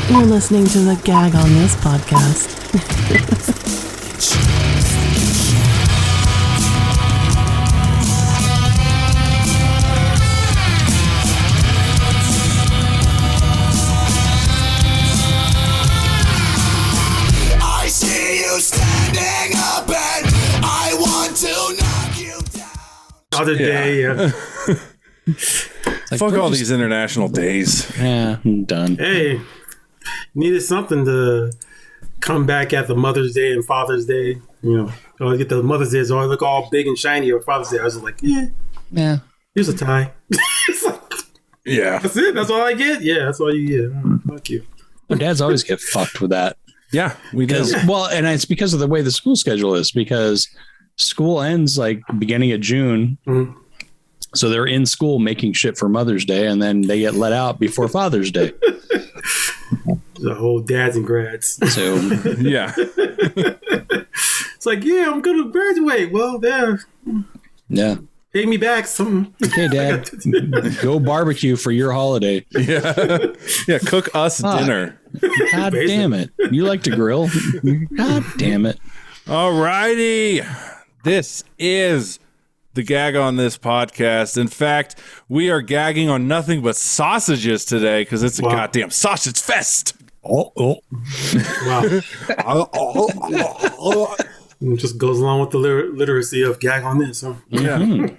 You're listening to the Gag On This podcast. I see you standing up and I want to knock you down. Other day, yeah. Like, fuck all these international days. Yeah, I'm done. Hey, needed something to come back at the Mother's Day and Father's Day. You know, I get the Mother's Day, so I look all big and shiny. Or Father's Day, I was just like, Yeah. here's a tie. It's like, Yeah. that's it. That's all I get. Yeah, that's all you get. Oh, fuck you. My dads always get fucked with that. Yeah, we do. Well, and it's because of the way the school schedule is, because school ends like beginning of June. Mm-hmm. So they're in school making shit for Mother's Day, and then they get let out before Father's Day. The whole dads and grads. So Yeah. It's like, yeah, I'm going to graduate. Well, yeah. pay me back some. Okay, Dad, go barbecue for your holiday. Yeah. Yeah. Cook us dinner. God damn it. You like to grill. God damn it. All righty. This is the Gag On This podcast. In fact, we are gagging on nothing but sausages today because it's a goddamn sausage fest. Oh. Wow. It just goes along with the literacy of Gag On This. Huh? Yeah.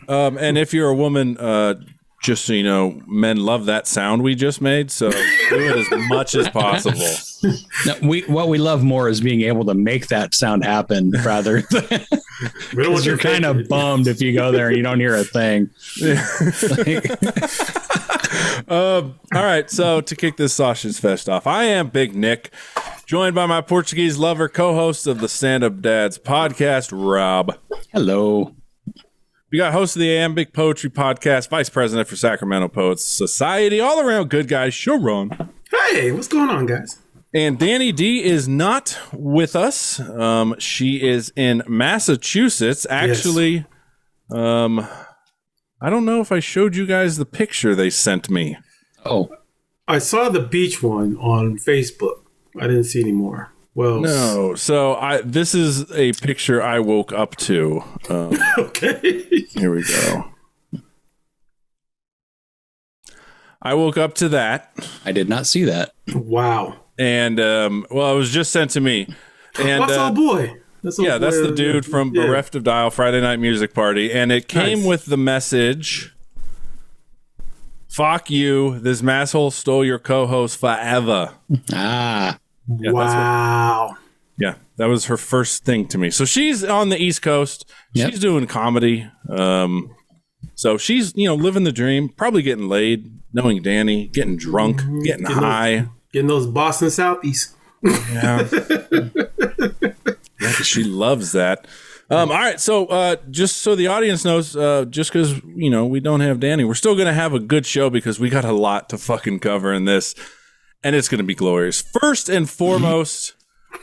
And if you're a woman, just so you know, men love that sound we just made, so do it as much as possible. No, what we love more is being able to make that sound happen rather than because you're kind of bummed if you go there and you don't hear a thing. All right, so to kick this sausage fest off, I am Big Nick, joined by my Portuguese lover, co-host of the Stand Up Dads podcast, Rob. Hello. We got host of the Iambic Poetry podcast, vice president for Sacramento Poets Society, all around good guy, CharRon. Hey, what's going on, guys? And Danny D is not with us. She is in Massachusetts. Actually, I don't know if I showed you guys the picture they sent me. Oh, I saw the beach one on Facebook. I didn't see any more. Well, no. So this is a picture I woke up to. Okay. Here we go. I woke up to that. I did not see that. Wow. And, well, it was just sent to me. And What's old boy? That's the dude from Bereft of Dial Friday Night Music Party. And it came with the message, "Fuck you. This masshole stole your co-host forever." Ah. Yeah, wow. Yeah, that was her first thing to me. So she's on the East Coast. Yep. She's doing comedy. So she's, living the dream, probably getting laid, knowing Danny, getting drunk, getting high. Getting those Boston Southies. Yeah. Yeah, 'cause she loves that. All right, so just so the audience knows, just because, we don't have Danny, we're still going to have a good show because we got a lot to fucking cover in this, and it's going to be glorious. First and foremost,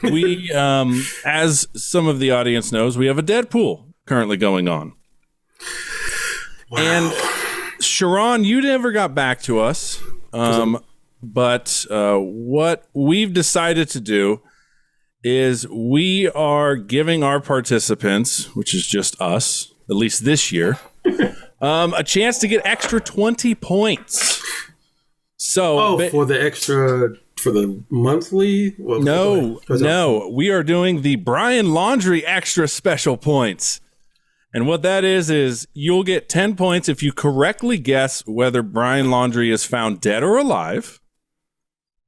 we, as some of the audience knows, we have a Deadpool currently going on. Wow. And CharRon, you never got back to us, but what we've decided to do is we are giving our participants, which is just us, at least this year, a chance to get extra 20 points. So, for the extra, for the monthly? Well, no, we are doing the Brian Laundrie extra special points. And what that is you'll get 10 points if you correctly guess whether Brian Laundrie is found dead or alive.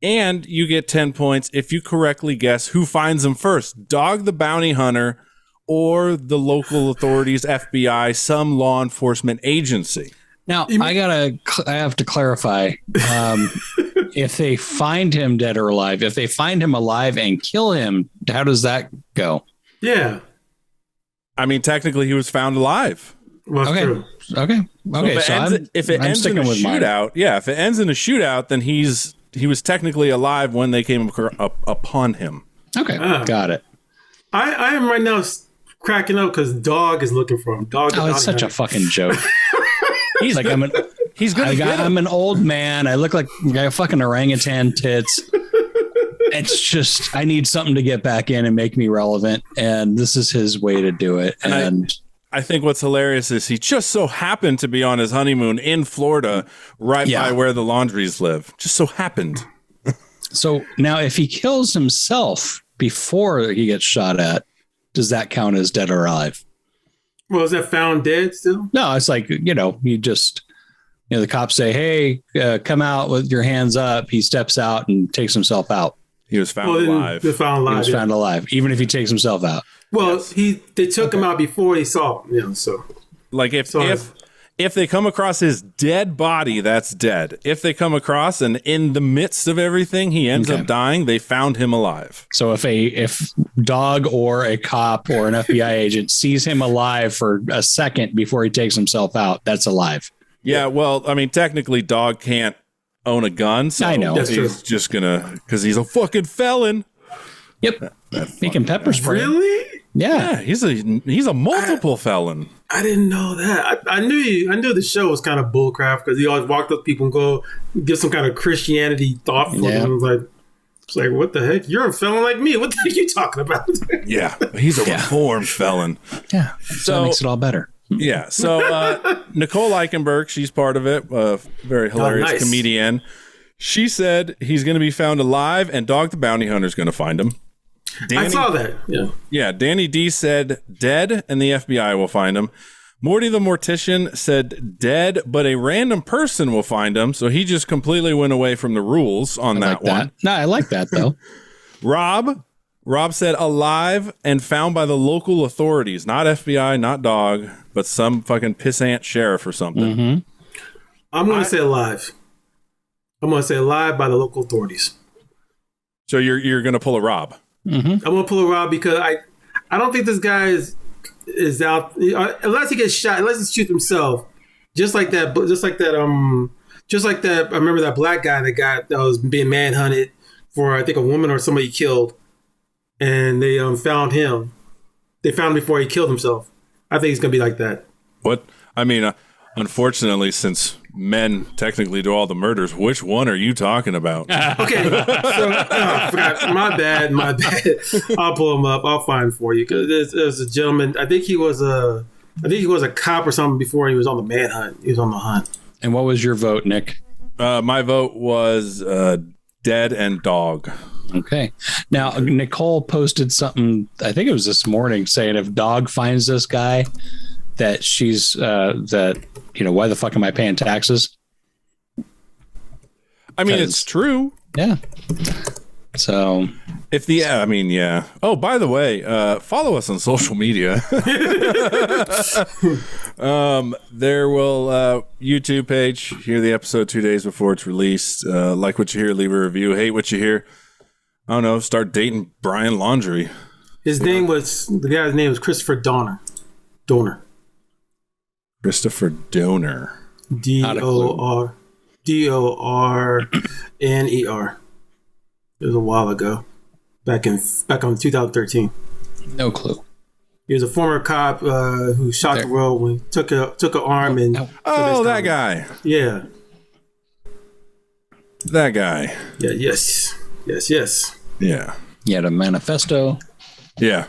And you get 10 points if you correctly guess who finds him first, Dog the Bounty Hunter or the local authorities, FBI, some law enforcement agency. Now, I have to clarify. If they find him dead or alive, if they find him alive and kill him, how does that go? Yeah. I mean, technically, he was found alive. Well, okay. True. Okay. If it ends in a shootout, if it ends in a shootout, then he was technically alive when they came upon him. Okay, got it. I am right now cracking up because Dog is looking for him. Dog. Oh, it's such a fucking joke. He's like, I'm an old man. I look like I got fucking orangutan tits. It's just, I need something to get back in and make me relevant. And this is his way to do it. And I think what's hilarious is he just so happened to be on his honeymoon in Florida, right by where the Laundries live. Just so happened. So now if he kills himself before he gets shot at, does that count as dead or alive? Well, is that found dead still? No, it's like, you just, the cops say, hey, come out with your hands up. He steps out and takes himself out. He was found alive. He was found alive, even if he takes himself out. Well, they took him out before he saw him, so. Like if they come across his dead body, that's dead. If they come across and in the midst of everything, he ends up dying, they found him alive. So if dog or a cop or an FBI agent sees him alive for a second before he takes himself out, that's alive. Yeah, well, I mean, technically dog can't own a gun, so I know. He's just gonna, because he's a fucking felon. Yep. He can pepper spray. Really? Yeah. He's a multiple felon. I didn't know that. I knew the show was kind of bullcrap because he always walked up to people and go give some kind of Christianity thought for them. It's like, what the heck? You're a felon like me. What the heck are you talking about? Yeah, he's a reformed felon. Yeah, so that makes it all better. Yeah, so Nicole Eichenberg, she's part of it, very hilarious comedian. She said he's going to be found alive and Dog the Bounty Hunter is going to find him. I saw that. Yeah, Danny D said dead and the FBI will find him. Morty the Mortician said dead, but a random person will find him. So he just completely went away from the rules on that one. No, I like that though. Rob said alive and found by the local authorities, not FBI, not dog, but some fucking pissant sheriff or something. Mm-hmm. I'm going to say alive. I'm going to say alive by the local authorities. So you're going to pull a Rob. Mm-hmm. I'm going to pull a Rob because I don't think this guy is out unless he gets shot, unless he shoots himself. Just like that. I remember that black guy that was being manhunted for, I think, a woman or somebody he killed. And they found him. They found him before he killed himself. I think he's going to be like that. What? I mean, unfortunately, since men technically do all the murders, which one are you talking about? Okay. So, I forgot. My bad. I'll pull him up. I'll find him for you. Because there's a gentleman. I think he was a cop or something before he was on the manhunt. He was on the hunt. And what was your vote, Nick? My vote was dead and dog. Okay. Now, Nicole posted something, I think it was this morning, saying if dog finds this guy, that she's, why the fuck am I paying taxes? I mean, it's true. Yeah. So. Yeah. Oh, by the way, follow us on social media. There will, YouTube page, hear the episode 2 days before it's released. Like what you hear, leave a review. Hate what you hear. I don't know, start dating Brian Laundrie. The guy's name was Christopher Donner. Christopher Donner. Dorner. It was a while ago. Back on 2013. No clue. He was a former cop who shot the world when he took an arm and... Oh, that guy. Yeah. That guy. Yeah, yes. Yeah. He had a manifesto. Yeah.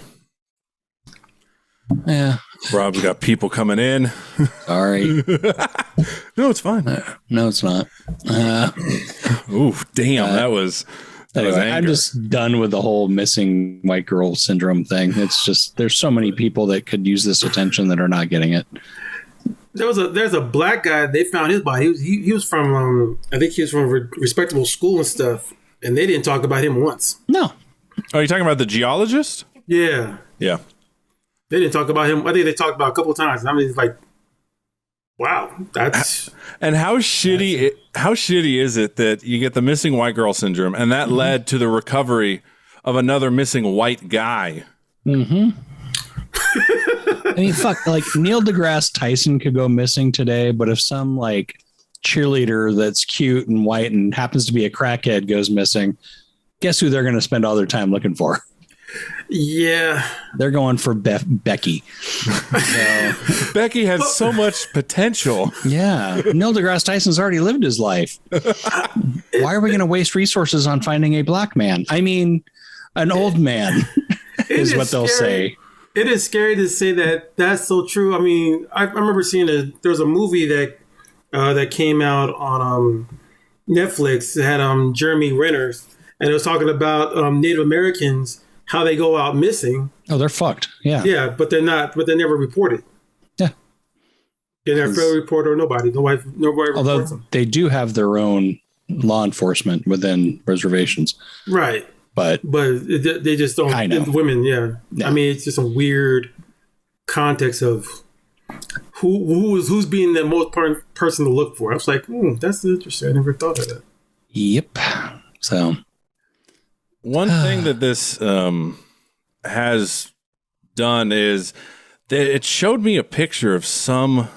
Yeah. Rob's got people coming in. Sorry. No, it's fine. No, it's not. Oof, damn, that was anyway, I'm just done with the whole missing white girl syndrome thing. It's just, there's so many people that could use this attention that are not getting it. There's a black guy. They found his body. He was from I think he was from a respectable school and stuff, and they didn't talk about him once. No. Are you talking about the geologist? Yeah. Yeah. They didn't talk about him. I think they talked about it a couple of times. I mean, it's like, wow, that's... And how shitty is it that you get the missing white girl syndrome, and that led to the recovery of another missing white guy? Mm-hmm. I mean, fuck, like Neil deGrasse Tyson could go missing today, but if some like cheerleader that's cute and white and happens to be a crackhead goes missing, guess who they're going to spend all their time looking for? Yeah. They're going for Becky. Becky has so much potential. Yeah. Neil deGrasse Tyson's already lived his life. Why are we going to waste resources on finding a black man? I mean, an old man is what they'll say. It is scary to say that that's so true. I mean, I remember seeing there was a movie that came out on Netflix. It had Jeremy Renner, and it was talking about Native Americans, how they go out missing. Oh, they're fucked. Yeah. Yeah, but they're never reported. Yeah. They're never failed report or nobody. Nobody although reports them. they do have their own law enforcement within reservations. Right. But they just don't. I know. Women, yeah. I mean, it's just a weird context of who's being the most person to look for. I was like, that's interesting. I never thought of that. Yep. So one thing that this has done is that it showed me a picture of some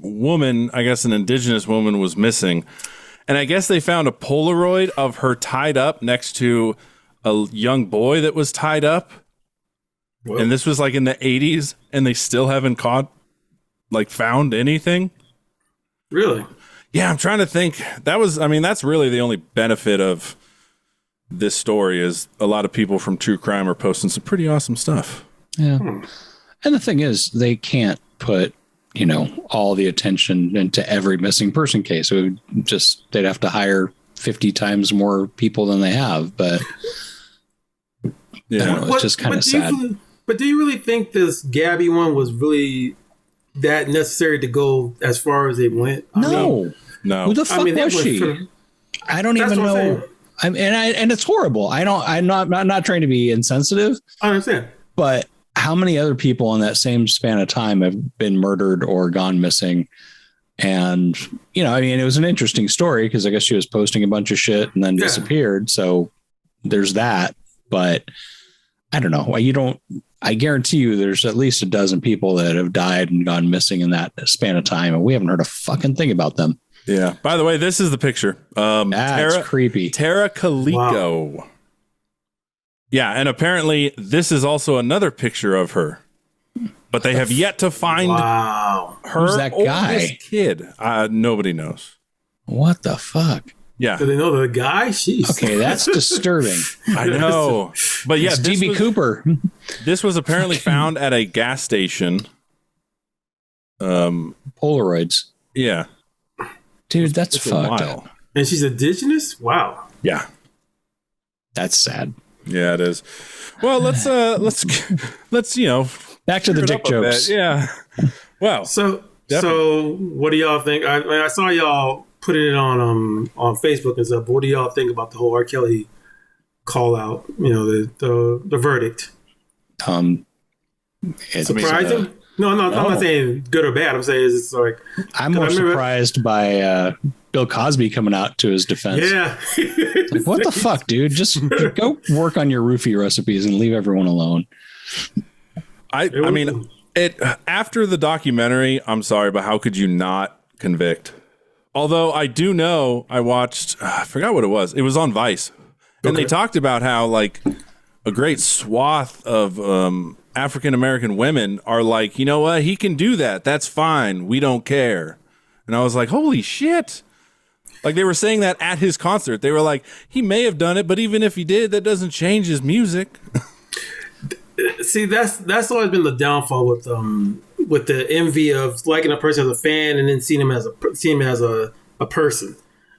woman, I guess an indigenous woman, was missing. And I guess they found a Polaroid of her tied up next to a young boy that was tied up. Whoa. And this was like in the 80s, and they still haven't found anything. Really? Yeah, I'm trying to think. That's really the only benefit of this story is a lot of people from true crime are posting some pretty awesome stuff. Yeah. And the thing is, they can't put, all the attention into every missing person case. It would they'd have to hire 50 times more people than they have. But yeah, it's just kind of sad. But do you really think this Gabby one was really that necessary to go as far as they went? No. Who the fuck was she? I don't even know. And it's horrible. I'm not trying to be insensitive. I understand. But how many other people in that same span of time have been murdered or gone missing? And, it was an interesting story because I guess she was posting a bunch of shit and then disappeared. So there's that. But I don't know. I guarantee you there's at least a dozen people that have died and gone missing in that span of time. And we haven't heard a fucking thing about them. Yeah. By the way, this is the picture. That's creepy. Tara Calico. Wow. Yeah, and apparently this is also another picture of her, but they have yet to find her. Who's that guy? Kid. Nobody knows. What the fuck? Yeah. Do they know the guy? Jeez. Okay, that's disturbing. I know, but yeah, DB Cooper. This was apparently found at a gas station. Polaroids. Yeah, dude, that's fucked up. And she's indigenous. Wow. Yeah, that's sad. Yeah, it is. Well, let's back to the dick jokes. Yeah. Well, so what do y'all think? I saw y'all putting it on Facebook and stuff. But what do y'all think about the whole R. Kelly call out? The verdict. It's surprising. No, I'm not saying good or bad. I'm saying it's like I'm more surprised by Bill Cosby coming out to his defense. Yeah. Like, what the fuck, dude? Just go work on your roofie recipes and leave everyone alone. I mean, after the documentary, I'm sorry, but how could you not convict? Although I do know, I watched, I forgot what it was. It was on Vice. And they talked about how like a great swath of African-American women are like, you know what? He can do that. That's fine. We don't care. And I was like, holy shit. Like they were saying that at his concert. They were like, he may have done it, but even if he did, that doesn't change his music. See, that's always been the downfall with the envy of liking a person as a fan and then seeing him as a person.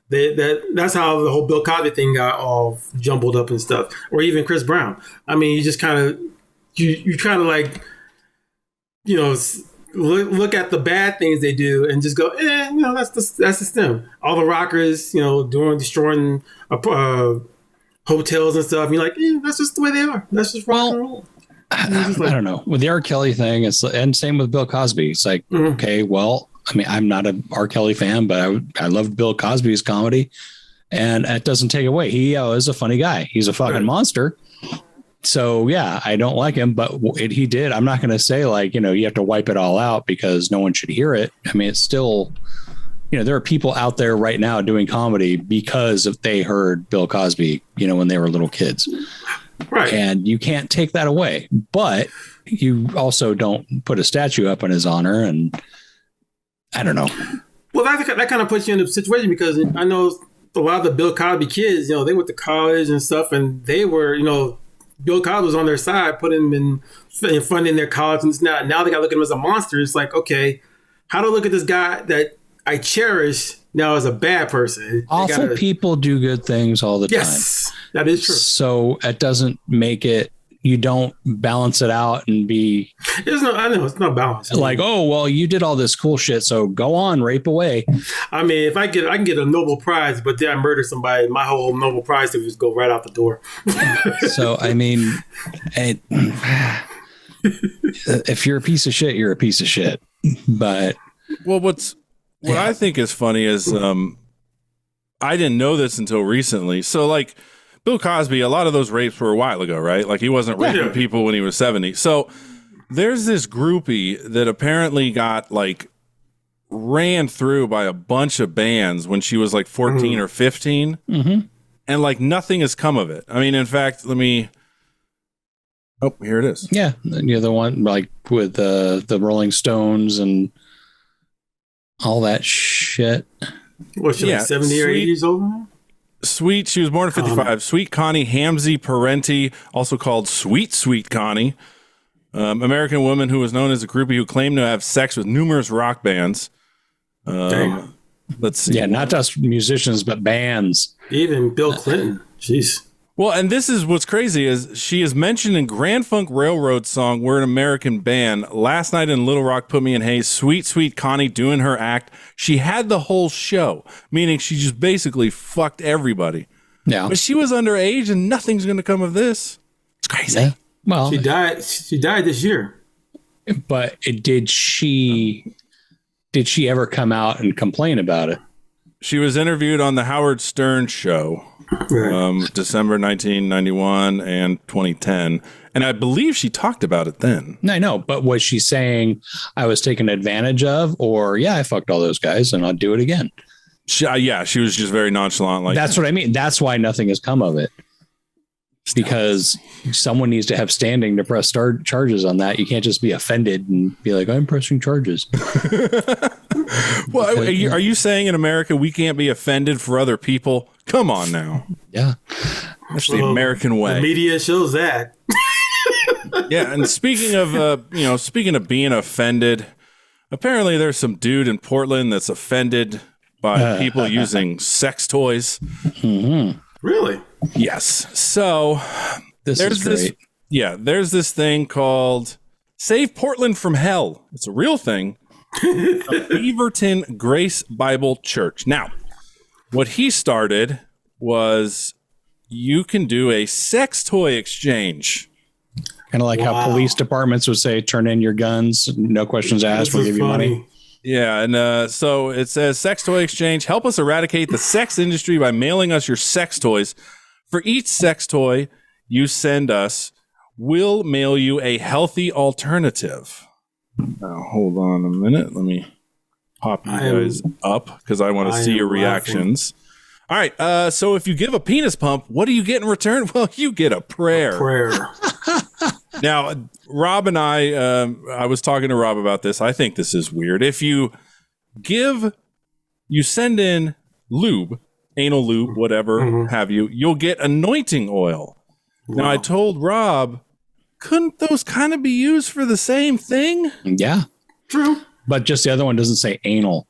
That's how the whole Bill Cosby thing got all jumbled up and stuff, or even Chris Brown. I mean, you just kind of you try to like, look at the bad things they do and just go, that's just them. All the rockers, destroying hotels and stuff. And you're like, that's just the way they are. That's just rock and roll. I don't know. With the R. Kelly thing, and same with Bill Cosby. It's like, okay, well, I mean, I'm not an R. Kelly fan, but I loved Bill Cosby's comedy, and it doesn't take away. He is a funny guy. He's a fucking monster. So yeah, I don't like him, but he did. I'm not going to say like, you have to wipe it all out because no one should hear it. I mean, it's still, there are people out there right now doing comedy because they heard Bill Cosby, when they were little kids. Right. And you can't take that away. But you also don't put a statue up in his honor. And I don't know. Well, that kind of puts you in a situation because I know a lot of the Bill Cosby kids, you know, they went to college and stuff, and they were, you know, Bill Cosby was on their side, putting them in funding their college and this. Now they got to look at him as a monster. It's like, okay, how to look at this guy that I cherish now as a bad person? Awful people do good things all the time. Yes, that is true. So it doesn't make it. You don't balance it out and be. I know it's not balanced. Like, oh well, you did all this cool shit, so go on, rape away. I mean, if I can get a Nobel Prize, but then I murder somebody, my whole Nobel Prize would just go right out the door. So I mean, if you're a piece of shit, you're a piece of shit. But what I think is funny is I didn't know this until recently. So like Bill Cosby, a lot of those rapes were a while ago, right? Like he wasn't raping people when he was 70. So there's this groupie that apparently got like ran through by a bunch of bands when she was like 14 or 15. Mm-hmm. And like nothing has come of it. I mean, in fact, oh, here it is. Yeah. You're the one like with the Rolling Stones and all that shit. What's she like 70 or 80 years old now? Sweet, she was born in 55. Sweet Connie Hamzy Parenti, also called Sweet Connie, American woman who was known as a groupie who claimed to have sex with numerous rock bands. Let's see. Yeah, not just musicians, but bands. Even Bill Clinton. Jeez. Well, and this is what's crazy is she is mentioned in Grand Funk Railroad song, We're an American Band. Last night in Little Rock put me in haze. Sweet Connie doing her act. She had the whole show, meaning she just basically fucked everybody. Yeah. But she was underage and nothing's going to come of this. It's crazy. Yeah. Well, she died this year. But did she ever come out and complain about it? She was interviewed on the Howard Stern show. Right. December 1991 and 2010. And I believe she talked about it then. I know, but was she saying I was taken advantage of, or I fucked all those guys and I'll do it again? She was just very nonchalant. Like that's what I mean. That's why nothing has come of it. Because someone needs to have standing to press charges on that. You can't just be offended and be like, I'm pressing charges. Well, are you saying in America we can't be offended for other people? Come on now. Yeah. That's the American way. The media shows that. Yeah, and speaking of being offended, apparently there's some dude in Portland that's offended by people using sex toys. Mm-hmm. Really? Yes. So there's this thing called Save Portland from Hell. It's a real thing. Beaverton Grace Bible Church. Now, what he started was you can do a sex toy exchange. Kind of like how police departments would say, turn in your guns, no questions asked, we'll give you money. Yeah, and so it says sex toy exchange. Help us eradicate the sex industry by mailing us your sex toys. For each sex toy you send us, we'll mail you a healthy alternative. Now, hold on a minute. Let me pop you guys up because I want to see your reactions. All right, so if you give a penis pump, what do you get in return? Well, you get a prayer. Now, Rob and I was talking to Rob about this. I think this is weird. If you send in lube, anal lube, whatever have you, you'll get anointing oil. Wow. Now, I told Rob, couldn't those kind of be used for the same thing? Yeah. True. But just the other one doesn't say anal.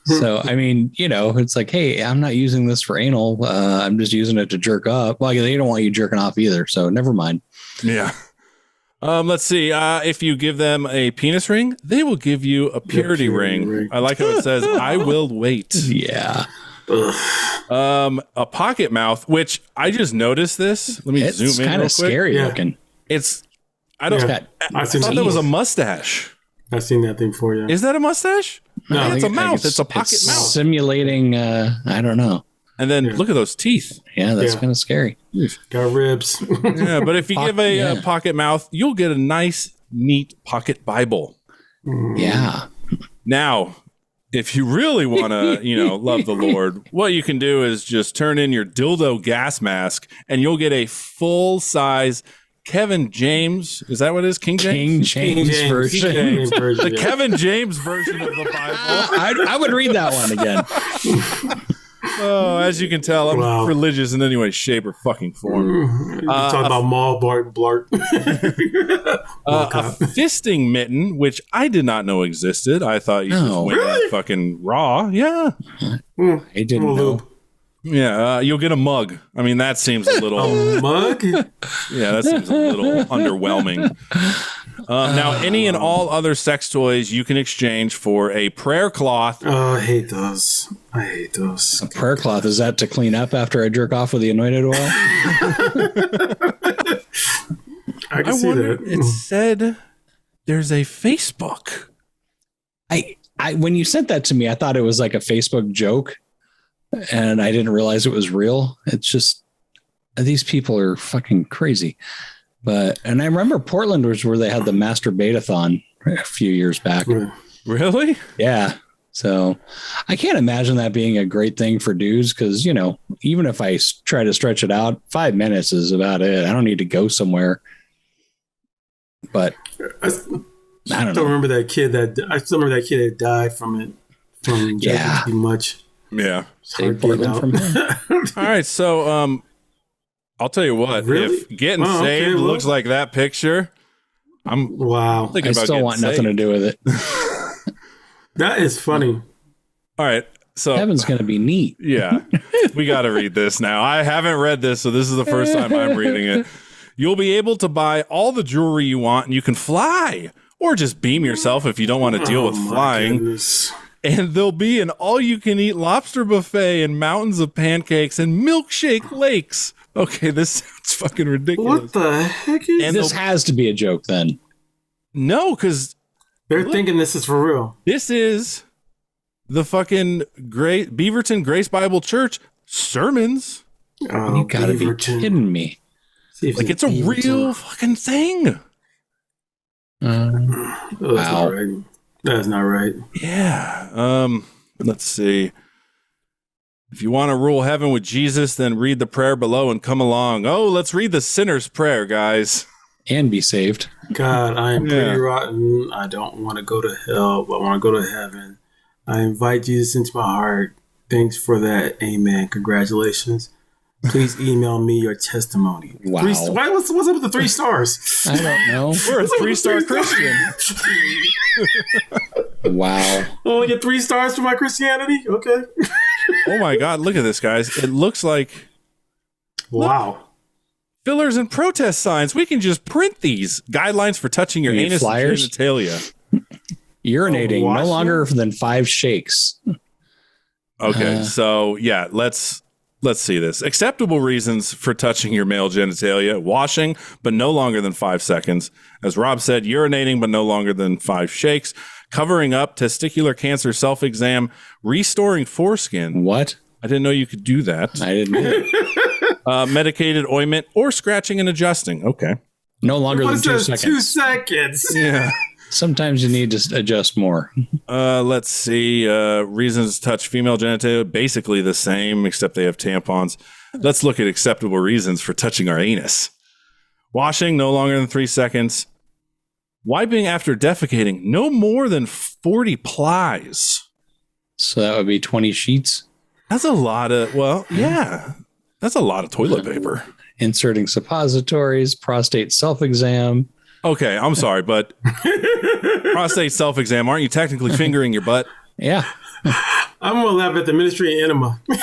So, I mean, it's like, hey, I'm not using this for anal. I'm just using it to jerk up. Well, they don't want you jerking off either. So never mind. Yeah. Let's see. If you give them a penis ring, they will give you a purity ring. I like how it says, I will wait. Yeah. A pocket mouth, which I just noticed this. Let me zoom in. It's kind of scary looking. I thought that was a mustache. I've seen that thing before, yeah. Is that a mustache? No, it's a mouth. It's a pocket mouth. Simulating, I don't know. And then look at those teeth. Yeah, that's kind of scary. Got ribs. Yeah, but if you give a pocket mouth, you'll get a nice, neat pocket Bible. Yeah. Now, if you really want to, love the Lord, what you can do is just turn in your dildo gas mask and you'll get a full-size Kevin James. Is that what it is? King James? King James version. The Kevin James version of the Bible. I would read that one again. Oh, as you can tell, I'm religious in any way, shape, or fucking form. Talking about Maul, Bart, Blart. A fisting mitten, which I did not know existed. I thought you just went in fucking raw. Yeah. I didn't know. Yeah, you'll get a mug. I mean, that seems a little... A mug? Yeah, that seems a little underwhelming. Now, any and all other sex toys you can exchange for a prayer cloth. Oh, I hate those. A prayer cloth, is that to clean up after I jerk off with the anointed oil? I can see that. It said there's a Facebook. I when you sent that to me, I thought it was like a Facebook joke, and I didn't realize it was real. It's just, these people are fucking crazy. And I remember Portland was where they had the Master Batathon a few years back. Really? Yeah. So I can't imagine that being a great thing for dudes because, even if I try to stretch it out, 5 minutes is about it. I don't need to go somewhere. But I don't know. Remember that kid that died from it. Too much. Yeah. Save Portland from him. All right. So, I'll tell you what, if getting saved looks like that picture, I'm thinking about I still want nothing to do with it. That is funny. All right. So Heaven's going to be neat. Yeah. We got to read this now. I haven't read this, so this is the first time I'm reading it. You'll be able to buy all the jewelry you want and you can fly or just beam yourself if you don't want to deal with flying. Goodness. And there'll be an all-you-can-eat lobster buffet and mountains of pancakes and milkshake lakes. Okay, this sounds fucking ridiculous. What the heck is this? Has to be a joke then. No, because they're thinking this is for real. This is the fucking Beaverton Grace Bible Church sermons. Oh, you gotta be kidding me. Like it's a real fucking thing. Wow. That's not right. Yeah. Let's see. If you want to rule heaven with Jesus, then read the prayer below and come along. Oh, let's read the sinner's prayer, guys. And be saved. God, I am pretty rotten. I don't want to go to hell, but I want to go to heaven. I invite Jesus into my heart. Thanks for that. Amen. Congratulations. Please email me your testimony. Wow. What's up with the 3 stars? I don't know. We're a 3-star Christian. Wow. Only get 3 stars for my Christianity? Okay. Oh my God, look at this, guys. It looks like... Wow. Fillers and protest signs. We can just print these. Guidelines for touching your anus and genitalia. Urinating no longer than 5 shakes. Okay, so yeah, let's see this. Acceptable reasons for touching your male genitalia. Washing, but no longer than 5 seconds. As Rob said, urinating, but no longer than 5 shakes. Covering up, testicular cancer self-exam, restoring foreskin. What? I didn't know you could do that. I didn't know. Medicated ointment or scratching and adjusting. Okay. No longer than 2 seconds. 2 seconds. Yeah. Sometimes you need to adjust more. Let's see. Reasons to touch female genitalia, basically the same, except they have tampons. Let's look at acceptable reasons for touching our anus. Washing, no longer than 3 seconds. Wiping after defecating, no more than 40 plies. So that would be 20 sheets? That's a lot of, yeah. That's a lot of toilet paper. Inserting suppositories, prostate self-exam. Okay, I'm sorry, but prostate self-exam, aren't you technically fingering your butt? Yeah. I'm going to laugh at the ministry of enema. Yeah.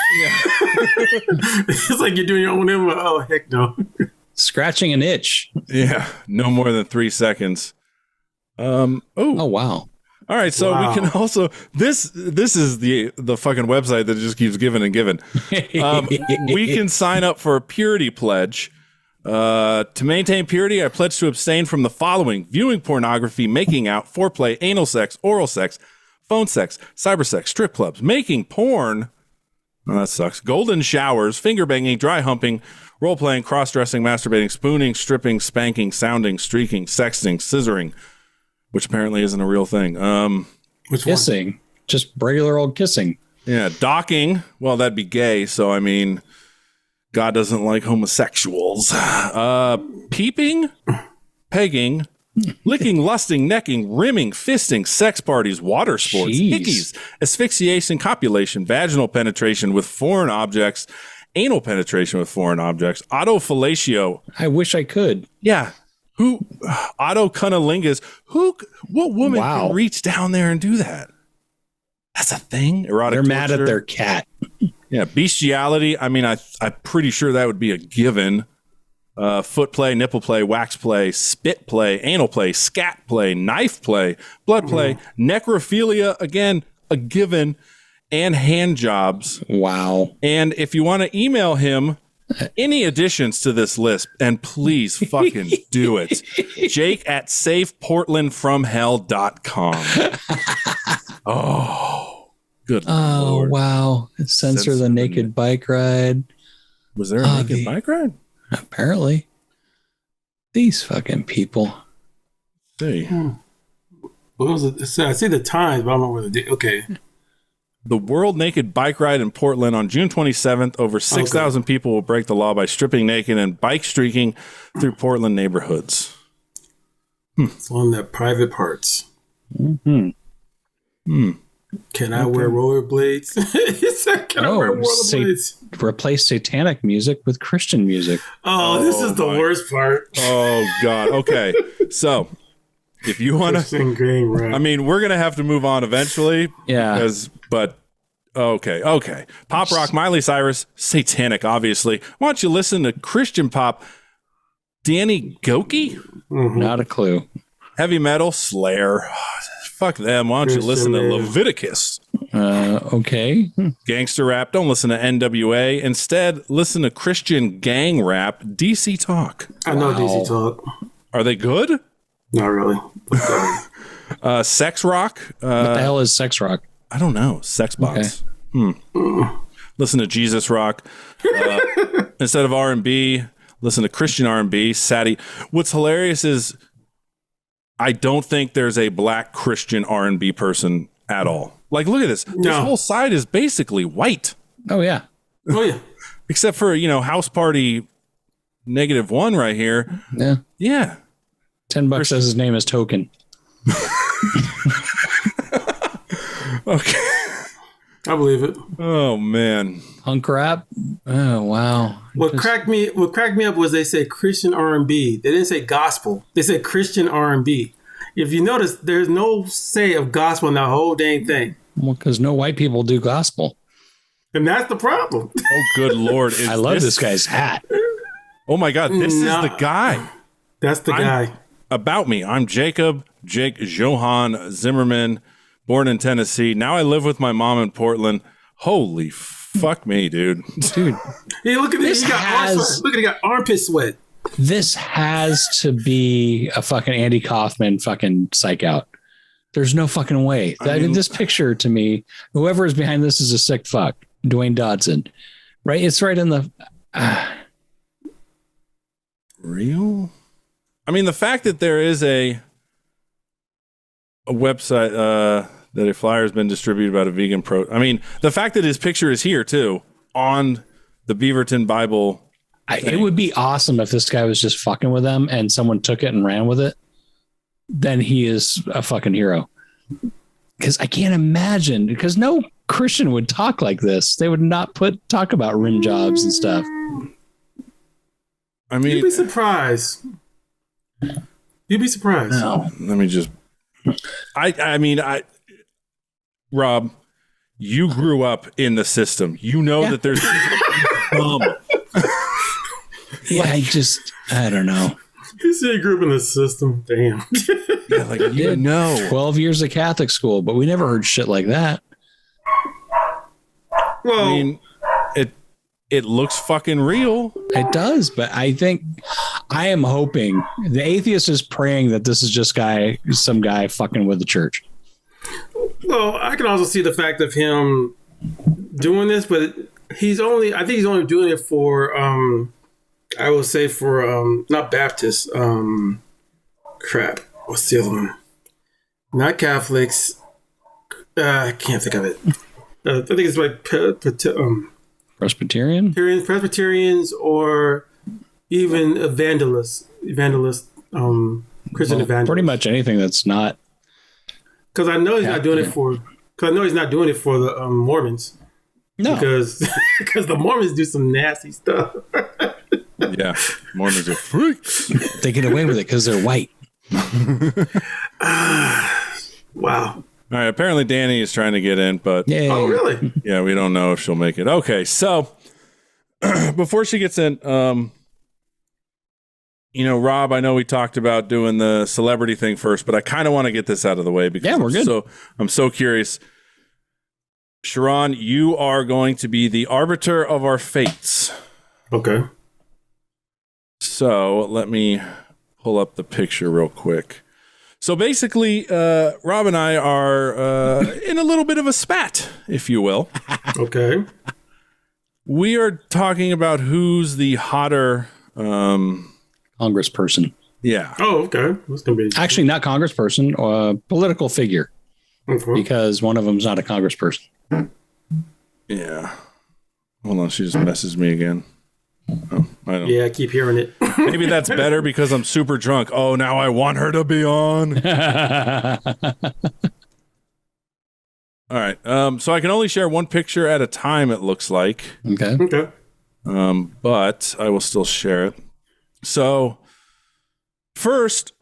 It's like you're doing your own enema. Oh, heck no. Scratching an itch. Yeah, no more than 3 seconds. Oh, wow. All right, so we can also this is the fucking website that just keeps giving and giving. We can sign up for a purity pledge. To maintain purity, I pledge to abstain from the following: viewing pornography, making out, foreplay, anal sex, oral sex, phone sex, cyber sex, strip clubs, making porn. Oh, that sucks. Golden showers, finger banging, dry humping, role playing, cross dressing, masturbating, spooning, stripping, spanking, sounding, streaking, sexting, scissoring. Which apparently isn't a real thing. Kissing. just regular old kissing. Yeah, docking. Well, that'd be gay. So, I mean, God doesn't like homosexuals. Peeping, pegging, licking, lusting, necking, rimming, fisting, sex parties, water sports, Jeez. hickeys, asphyxiation, copulation, vaginal penetration with foreign objects, anal penetration with foreign objects, autofellatio. I wish I could. Yeah. Who? Autocunnilingus. What woman Wow. can reach down there and do that? That's a thing. Erotic They're mad torture. at their cat. Yeah, bestiality. I mean, I'm pretty sure that would be a given. Foot play, nipple play, wax play, spit play, anal play, scat play, knife play, blood play, necrophilia, again, a given, and hand jobs. Wow. And if you want to email him any additions to this list, and please fucking do it. Jake at safeportlandfromhell.com. Oh, good Oh, Lord. wow. Censor Censor the the naked bike ride. Was there a naked bike ride? Apparently. These fucking people. See. What was it? I see the times, but I don't know where the date. Okay. The World Naked Bike Ride in Portland on June 27th. Over 6,000 people will break the law by stripping naked and bike streaking through Portland neighborhoods. It's on their private parts. Mm-hmm. Can I wear rollerblades? He said, can I wear rollerblades? Replace satanic music with Christian music. Oh, this is the worst part. Oh, God. Okay. So, if you want to, Singing, right? I mean, we're going to have to move on eventually. Yeah. But okay. Pop rock, Miley Cyrus, satanic, obviously. Why don't you listen to Christian pop, Danny Goki? Not a clue. Heavy metal, Slayer. Fuck them. Why don't you listen to Leviticus? Okay. Gangster rap, don't listen to NWA. Instead, listen to Christian gang rap, DC Talk. I know DC Talk. Are they good? Not really. Sex rock. What the hell is sex rock? I don't know. Sex box. Listen to Jesus rock. Instead of R&B, listen to Christian R&B. Sadie. What's hilarious is I don't think there's a black Christian R&B person at all. Like, look at this. This whole side is basically white. Oh, yeah. Oh, yeah. Except for, House Party -1 right here. Yeah. Yeah. $10 says his name is Token. Okay. I believe it. Oh, man. Punk rap? Oh, wow. What cracked me up was they said Christian R&B. They didn't say gospel. They said Christian R&B. If you notice, there's no say of gospel in that whole dang thing. Well, because no white people do gospel. And that's the problem. Oh, good Lord. I love this guy's hat. Oh, my God. This is the guy. That's the guy. About me. I'm Jake Johann Zimmerman, born in Tennessee. Now I live with my mom in Portland. Holy fuck me, dude. Dude. Hey, look at this. He got armpit sweat. This has to be a fucking Andy Kaufman fucking psych out. There's no fucking way. This picture to me, whoever is behind this is a sick fuck. Dwayne Dodson. Right? It's right in the... Real? I mean, the fact that there is a website that a flyer has been distributed about a vegan I mean, the fact that his picture is here, too, on the Beaverton Bible... it would be awesome if this guy was just fucking with them and someone took it and ran with it. Then he is a fucking hero. Because I can't imagine, because no Christian would talk like this. They would not talk about rim jobs and stuff. I mean, you'd be surprised. No. Let me just... Rob, you grew up in the system. You know that there's... Yeah, I don't know. He said he grew up in the system. Damn. Yeah, like, you know. 12 years of Catholic school, but we never heard shit like that. Well, I mean, it looks fucking real. It does, but I am hoping the atheist is praying that this is just some guy fucking with the church. well, I can also see the fact of him doing this, but I think he's only doing it for, I would say for, not Baptists, what's the other one? Not Catholics, I can't think of it. I think it's like Presbyterian? Presbyterians, or even evangelists, Christian evangelists. Pretty much anything that's not. Because I know he's not doing it for. Because I know he's not doing it for the Mormons. No, because the Mormons do some nasty stuff. Yeah, Mormons are freaks. they get away with it because they're white. Wow. All right, apparently Danny is trying to get in, but Oh, really? yeah, we don't know if she'll make it. Okay, so before she gets in, Rob, I know we talked about doing the celebrity thing first, but I kind of want to get this out of the way because we're good. I'm so curious. CharRon, you are going to be the arbiter of our fates. Okay. So let me pull up the picture real quick. So basically, Rob and I are in a little bit of a spat, if you will. Okay. We are talking about who's the hotter Congressperson. Yeah. Oh, okay. That's gonna be Actually, not congressperson, political figure, okay. because one of them's not a congressperson. Yeah. Hold on, she just messes me again. Oh, I don't. Yeah, I keep hearing it. Maybe that's better because I'm super drunk. Oh, now I want her to be on. All right. So I can only share one picture at a time, it looks like. Okay. Okay. But I will still share it. So first,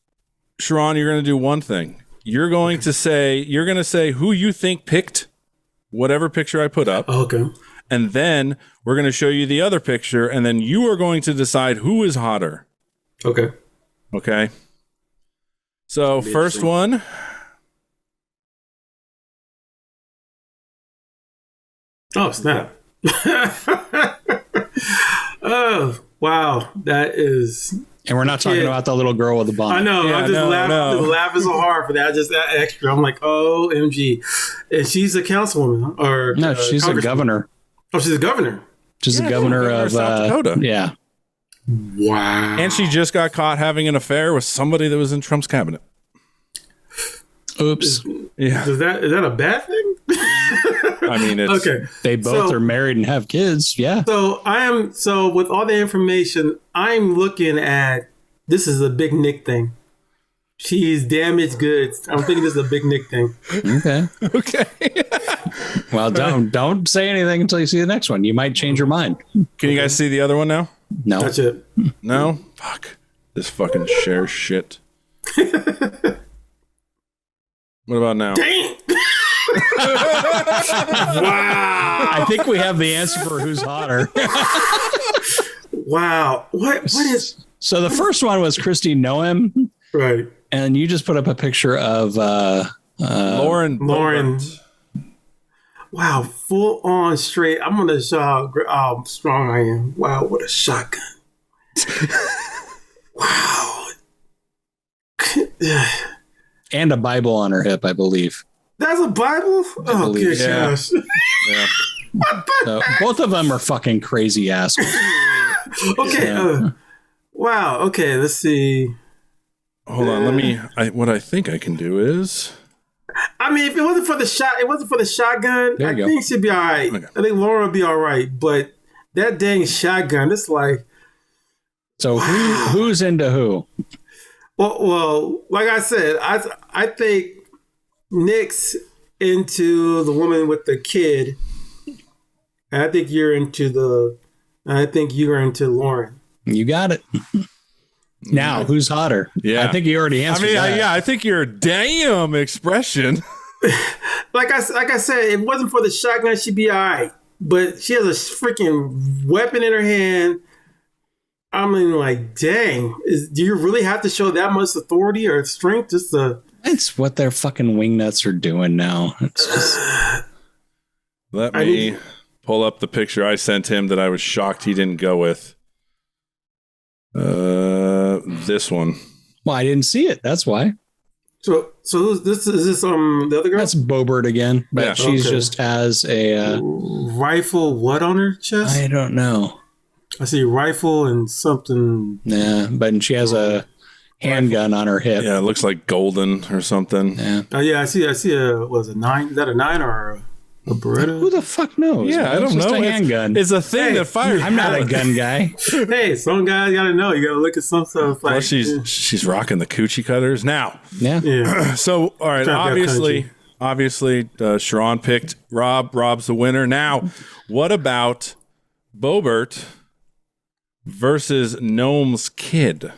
CharRon, you're going to do one thing. You're going to say who you think picked whatever picture I put up. Okay. And then we're going to show you the other picture, and then you are going to decide who is hotter. Okay. Okay? So, first one. Oh, snap. Oh, wow. That is... And we're not talking about the little girl with the bonnet. I know. Yeah, I'm just laughing so hard for that. Just that extra. I'm like, OMG. And she's a councilwoman. Or No, she's a governor. Oh, she's a governor. She's the governor of South Dakota. Yeah. Wow. And she just got caught having an affair with somebody that was in Trump's cabinet. Oops. Yeah. Is that a bad thing? I mean, it's Okay. They both are married and have kids. Yeah. So with all the information, I'm looking at, this is a big Nick thing. She's damaged goods. I'm thinking this is a big Nick thing. Okay. okay. Well, don't say anything until you see the next one. You might change your mind. Can you guys see the other one now? No. That's it. No? Fuck. This fucking share shit. What about now? Dang. Wow. I think we have the answer for who's hotter. Wow. What is... So the first one was Kristi Noem. Right. And you just put up a picture of Lauren. Boebert. Wow, full on straight. I'm gonna show how strong I am. Wow, what a shotgun. Wow. And a Bible on her hip, I believe. That's a Bible? Oh, good yeah. gosh. Yeah. So both of them are fucking crazy assholes. Okay. Wow. Okay, let's see. Hold on. What I think I can do is. I mean, if it wasn't for the shotgun, I think she'd be all right. Okay. I think Laura would be all right. But that dang shotgun, it's like... So who's into who? Well, like I said, I think Nick's into the woman with the kid. And I think you're into Lauren. You got it. Now, who's hotter? Yeah. I think you already answered that. I think your damn expression. Like I said, if it wasn't for the shotgun, she'd be all right. But she has a freaking weapon in her hand. I mean, like, dang. Do you really have to show that much authority or strength just to... It's what their fucking wingnuts are doing now. It's just... Let me pull up the picture I sent him that I was shocked he didn't go with. This one. Well, I didn't see it. That's why. So is this the other girl? That's Boebert again, but Yeah. she's just has a rifle. What on her chest? I don't know. I see rifle and something. Yeah, but she has a handgun on her hip. Yeah, it looks like golden or something. Yeah. Oh yeah, I see was a 9? Is that a 9 or a Beretta? Who the fuck knows? Yeah, man? I don't It's just know. a handgun. It's a thing that fires. I'm not a gun guy. Hey, some guys gotta know. You gotta look at some stuff. Like, Well, she's rocking the coochie cutters now. Yeah. yeah. So, all right, Trying to be obviously, CharRon picked Rob. Rob's the winner. Now, what about Boebert versus Noem's kid?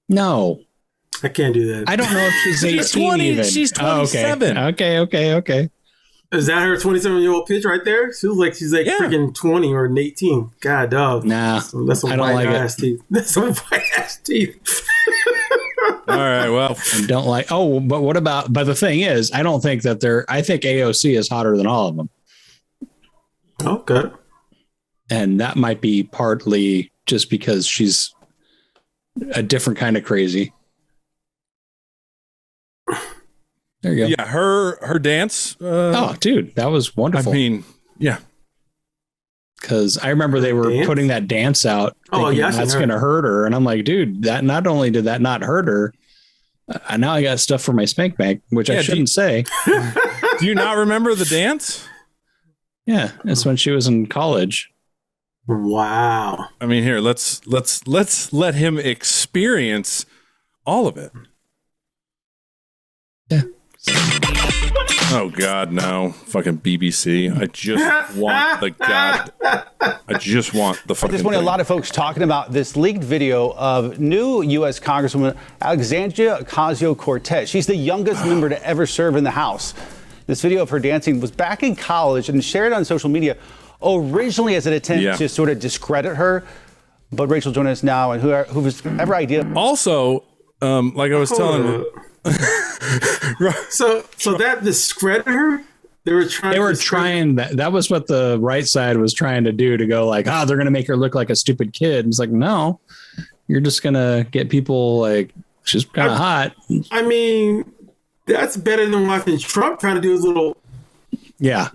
No. I can't do that. I don't know if she's 18 She's 20. even. She's 27. Okay. Is that her 27-year-old pitch right there? She looks like she's like Yeah. freaking 20 or 18. God, dog. Nah, That's some I don't white like ass teeth. That's some white ass teeth. All right, well, I don't like. Oh, but what about? But the thing is, I don't think that I think AOC is hotter than all of them, Okay. and that might be partly just because she's a different kind of crazy. There you go. yeah, her dance. Oh, dude, that was I wonderful. mean, yeah. Because I remember they were Dance? putting that dance out. Oh, Thinking yeah, I seen that's her. going to hurt her, and I'm like, dude, that not only did that not hurt her, now I got stuff for my spank bank, which Yeah, I shouldn't say. Do you not remember the dance? Yeah, it's when she was in college. Wow. I mean, here, let's let him experience all of it. Yeah. Oh God, no! Fucking BBC. I just want the fucking. This morning, a thing. lot of folks talking about this leaked video of new U.S. Congresswoman Alexandria Ocasio-Cortez. She's the youngest member to ever serve in the House. This video of her dancing was back in college and shared on social media, originally as an attempt to sort of discredit her. But Rachel joined us now, and whoever idea. Also, like I was telling. So that discredited her? They were trying that. That was what the right side was trying to do, to go like, they're going to make her look like a stupid kid. And it's like, no, you're just going to get people like, she's kind of hot. I mean, that's better than watching Trump trying to do his little. Yeah.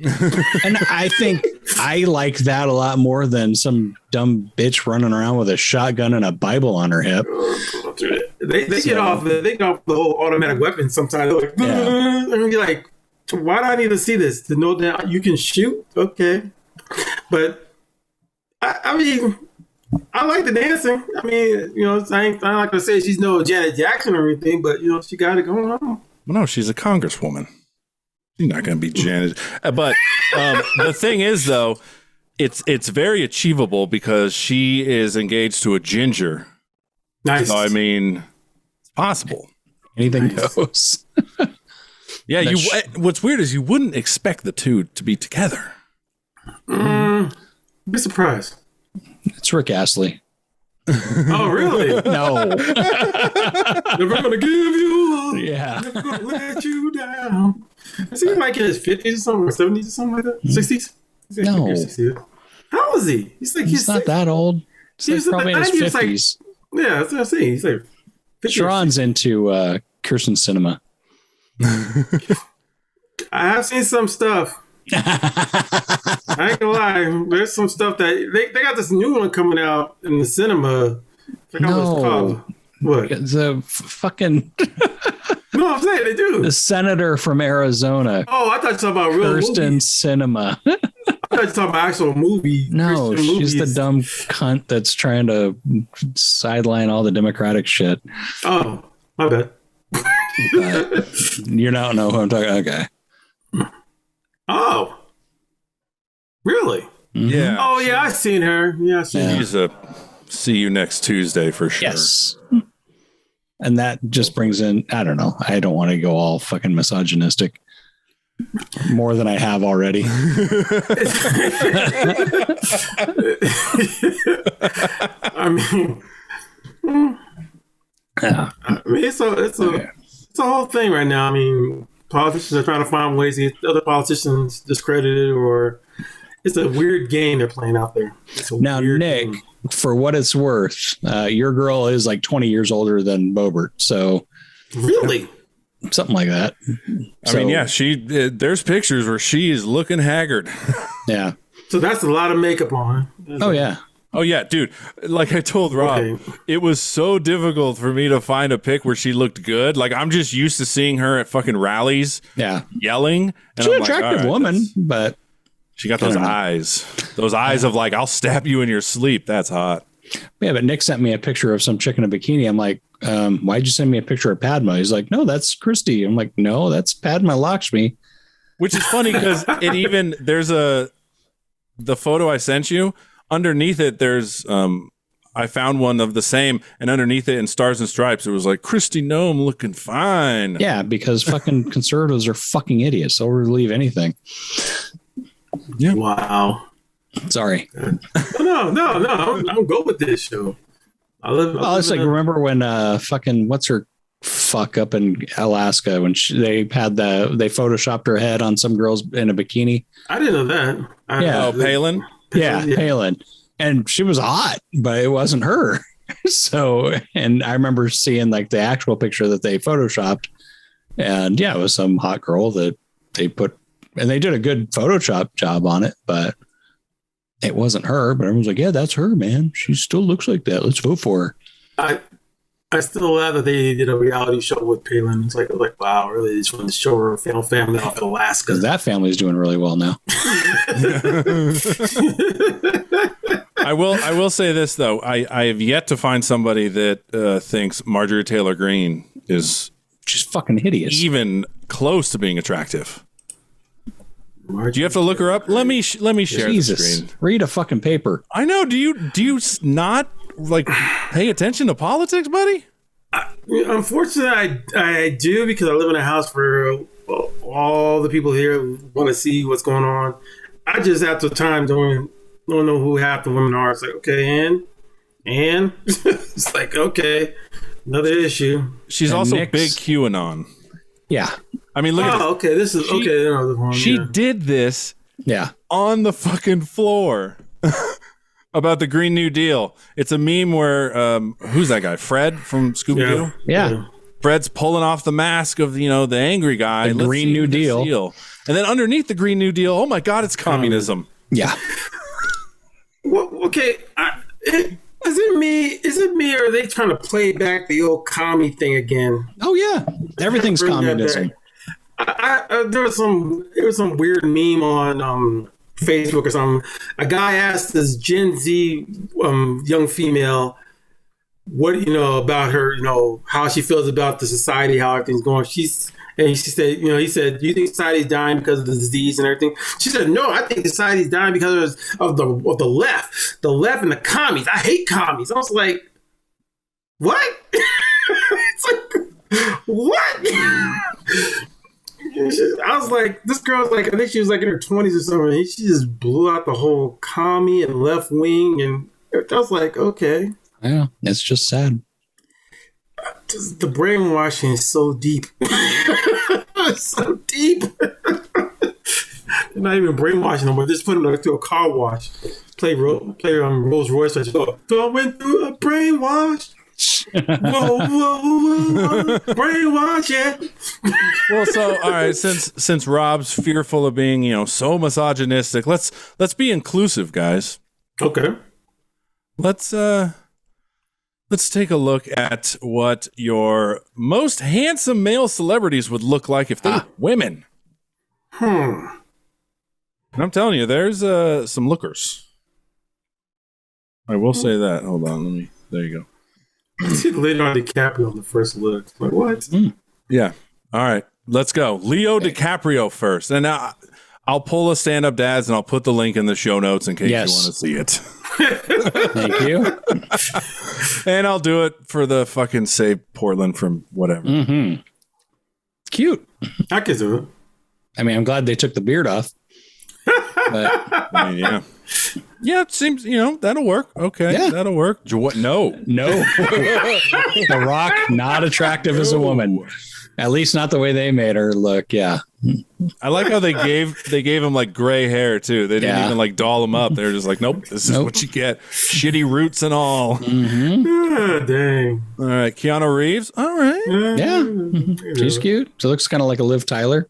And I think I like that a lot more than some dumb bitch running around with a shotgun and a Bible on her hip. They get off the whole automatic weapon sometimes. They're like, and you're like, why do I need to see this? To know that you can shoot? Okay. But I mean, I like the dancing. I mean, I'm not going to say she's no Janet Jackson or anything, but she got it going on. Well, no, she's a congresswoman. She's not going to be Janet. But the thing is, though, it's very achievable because she is engaged to a ginger. Nice. So, I mean, it's possible. Anything goes. Yeah, what's weird is you wouldn't expect the two to be together. Be surprised. It's Rick Astley. Oh, really? No. Never gonna give you up. Yeah. Never gonna let you down. Is he like in his 50s or something, or 70s or something like that? 60s? No. 60s. How old is he? He's not that old. He's like probably in his I think he's 50s. Yeah, that's what I'm saying. He's like 50. CharRon's into Kirsten Cinema. I have seen some stuff. I ain't gonna lie. There's some stuff that they got this new one coming out in the cinema. I forgot what it's called. What? The fucking No, I'm saying they do. the senator from Arizona. Oh, I thought you were talking about real Kirsten movies. Cinema. I thought you were talking about actual movie. No, Christian she's the movies. dumb cunt that's trying to sideline all the Democratic shit. Oh, my bad. You don't know who I'm talking. Okay. Oh, really? Yeah. Oh, yeah, I've seen her. Yeah, I've seen her. She's a see you next Tuesday for sure. Yes. And that just brings in, I don't know. I don't want to go all fucking misogynistic more than I have already. I mean, it's a whole thing right now. I mean, politicians are trying to find ways to get other politicians discredited, or it's a weird game they're playing out there. Now, Nick, for what it's worth, your girl is like 20 years older than Boebert. So really, something like that. I mean, yeah, there's pictures where she is looking haggard. Yeah. So that's a lot of makeup on her. Oh, yeah. Oh yeah, dude. Like I told Rob, it was so difficult for me to find a pic where she looked good. Like I'm just used to seeing her at fucking rallies, yelling. And She's an attractive woman, but she got those eyes. Those eyes of like, I'll stab you in your sleep. That's hot. Yeah, but Nick sent me a picture of some chick in a bikini. I'm like, why'd you send me a picture of Padma? He's like, no, that's Kristi. I'm like, no, that's Padma Lakshmi. Which is funny because there's the photo I sent you. Underneath it, there's I found one of the same, and underneath it in Stars and Stripes, it was like Kristi Noem looking fine. Yeah, because fucking conservatives are fucking idiots. They'll believe anything. Yeah. Wow. Sorry. No. I'm good with this show. It's like, remember when fucking what's her fuck up in Alaska when they photoshopped her head on some girls in a bikini? I didn't know that. Palin. Yeah, Palin, and she was hot, but it wasn't her. So, and I remember seeing like the actual picture that they photoshopped, and yeah, it was some hot girl that they put, and they did a good Photoshop job on it, but it wasn't her. But everyone's like, yeah, that's her, man. She still looks like that. Let's vote for her. I still love that they did a reality show with Palin. It's like, wow, really? They just wanted to show her family off in Alaska. Because that family's doing really well now. I will say this though. I have yet to find somebody that thinks Marjorie Taylor Greene is just fucking hideous, even close to being attractive. Do you have to look her up? Let me share the screen. Read a fucking paper. I know. Do you not like pay attention to politics, buddy? Unfortunately, I do, because I live in a house where all the people here want to see what's going on. I just at the time don't know who half the women are. It's like, okay, and it's like, okay, another issue. She's also big QAnon. Yeah. I mean, look at this. Okay, this is okay. She did this on the fucking floor about the Green New Deal. It's a meme where, who's that guy? Fred from Scooby-Doo? Yeah. Fred's pulling off the mask of, the angry guy. The Green New Deal. And then underneath the Green New Deal, oh my God, it's communism. Yeah. Well, okay. Is it me, or are they trying to play back the old commie thing again? Oh yeah, everything's communism. There was some weird meme on Facebook or something. A guy asked this Gen Z young female, what about her, how she feels about the society, how everything's going. She said, he said, do you think society's dying because of the disease and everything? She said, no, I think society's dying because of the left and the commies. I hate commies. I was like, what? It's like, what? I was like, this girl's like, I think she was like in her 20s or something. She just blew out the whole commie and left wing, and I was like, okay. Yeah, it's just sad. The brainwashing is so deep. So deep. They're not even brainwashing them, but just put them through a car wash. Play Rolls Royce. Going through a brainwash. whoa, brainwash, yeah. Well, so all right, since Rob's fearful of being, so misogynistic, let's be inclusive, guys. Okay. Let's take a look at what your most handsome male celebrities would look like if they were women. And I'm telling you, there's some lookers. I will say that. Hold on, there you go. I see Leonardo DiCaprio on the first look. Like, what? Yeah. All right, let's go. Leo DiCaprio first. And I'll pull a stand-up dads and I'll put the link in the show notes in case you want to see it. Thank you. And I'll do it for the fucking Save Portland from whatever. Mm-hmm. Cute. I can do it. I mean, I'm glad they took the beard off. But, yeah. Yeah, it seems, that'll work. Okay, that'll work. No. The Rock, not attractive as a woman. At least not the way they made her look. Yeah. I like how they gave him like gray hair too. They didn't even like doll him up. They're just like, nope, this is what you get. Shitty roots and all. Mm-hmm. Dang. All right, Keanu Reeves. All right. Yeah. Mm-hmm. She's cute. She looks kind of like a Liv Tyler.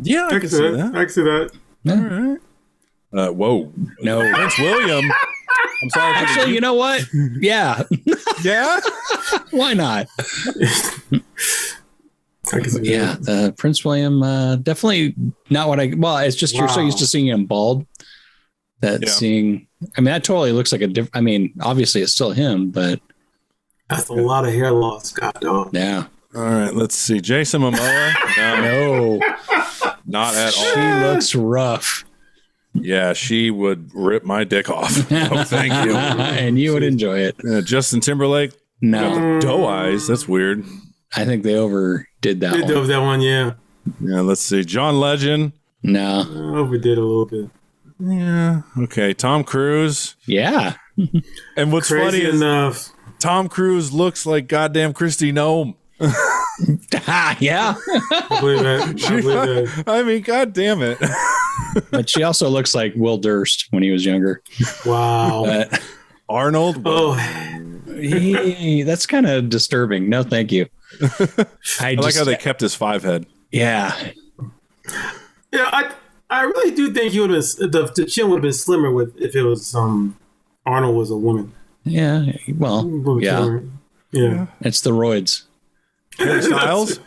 Yeah, I can see that. I can see that. Yeah. All right. Whoa. No. Prince William. I'm sorry. Actually, you know what? Yeah. Yeah. Why not? Yeah, Prince William, definitely not what it's just you're so used to seeing him bald that seeing, I mean, that totally looks like a different, I mean, obviously it's still him, but that's a lot of hair loss, God, dog. Yeah. All right, let's see. Jason Momoa. No, not at all. She looks rough. Yeah, she would rip my dick off. Oh, thank you. And you would enjoy it. Justin Timberlake. No. Doe eyes. That's weird. I think they overdid that one. That one, yeah. Yeah, let's see. John Legend. No. Overdid a little bit. Yeah. Okay. Tom Cruise. Yeah. And what's Crazy funny enough. is Tom Cruise looks like goddamn Kristi Noem. Yeah. I believe that. I mean, god damn it. But she also looks like Will Durst when he was younger. Wow. Arnold. Oh, That's kind of disturbing. No, thank you. I like how they kept his 5 head. Yeah. Yeah, I really do think he would have the chin would have been slimmer if it was Arnold was a woman. Yeah. Well, yeah. Yeah. It's the roids. Harry Styles.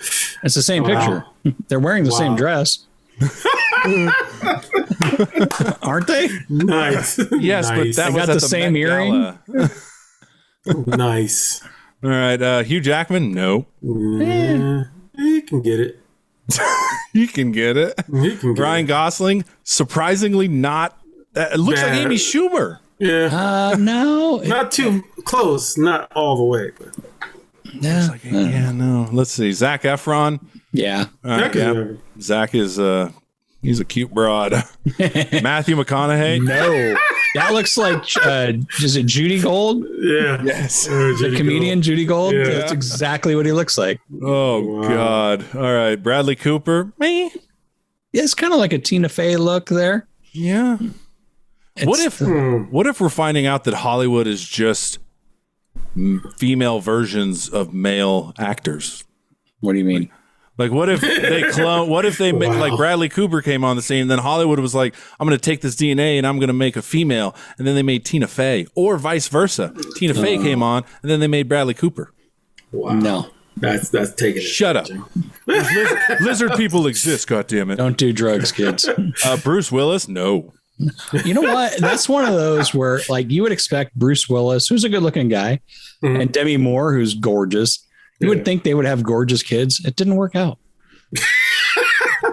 It's the same picture. They're wearing the same dress. Aren't they? Nice. Yes, nice. but that They was got at the same Met earring? Gala. Nice. All right, Hugh Jackman. No. He can get it. You can get it. He can get Ryan Gosling, surprisingly not. It looks like Amy Schumer. Yeah. No. Not too close. Not all the way. But. Yeah. Yeah, no. Let's see. Zac Efron. Yeah. All right, yeah. Zach is he's a cute broad. Matthew McConaughey. No. That looks like is it Judy Gold? Yeah. Yes. The comedian Judy Gold? Yeah. That's exactly what he looks like. Oh God. All right. Bradley Cooper. Me. Yeah, it's kind of like a Tina Fey look there. Yeah. What if we're finding out that Hollywood is just female versions of male actors? What do you mean? Like, what if they clone? What if they make like Bradley Cooper came on the scene, and then Hollywood was like, "I'm going to take this DNA and I'm going to make a female," and then they made Tina Fey, or vice versa. Tina Fey came on, and then they made Bradley Cooper. Wow. No. That's taking it. Shut up. Lizard people exist. God damn it. Don't do drugs, kids. Bruce Willis. No. You know what? That's one of those where, like, you would expect Bruce Willis, who's a good-looking guy, and Demi Moore, who's gorgeous. You would think they would have gorgeous kids. It didn't work out.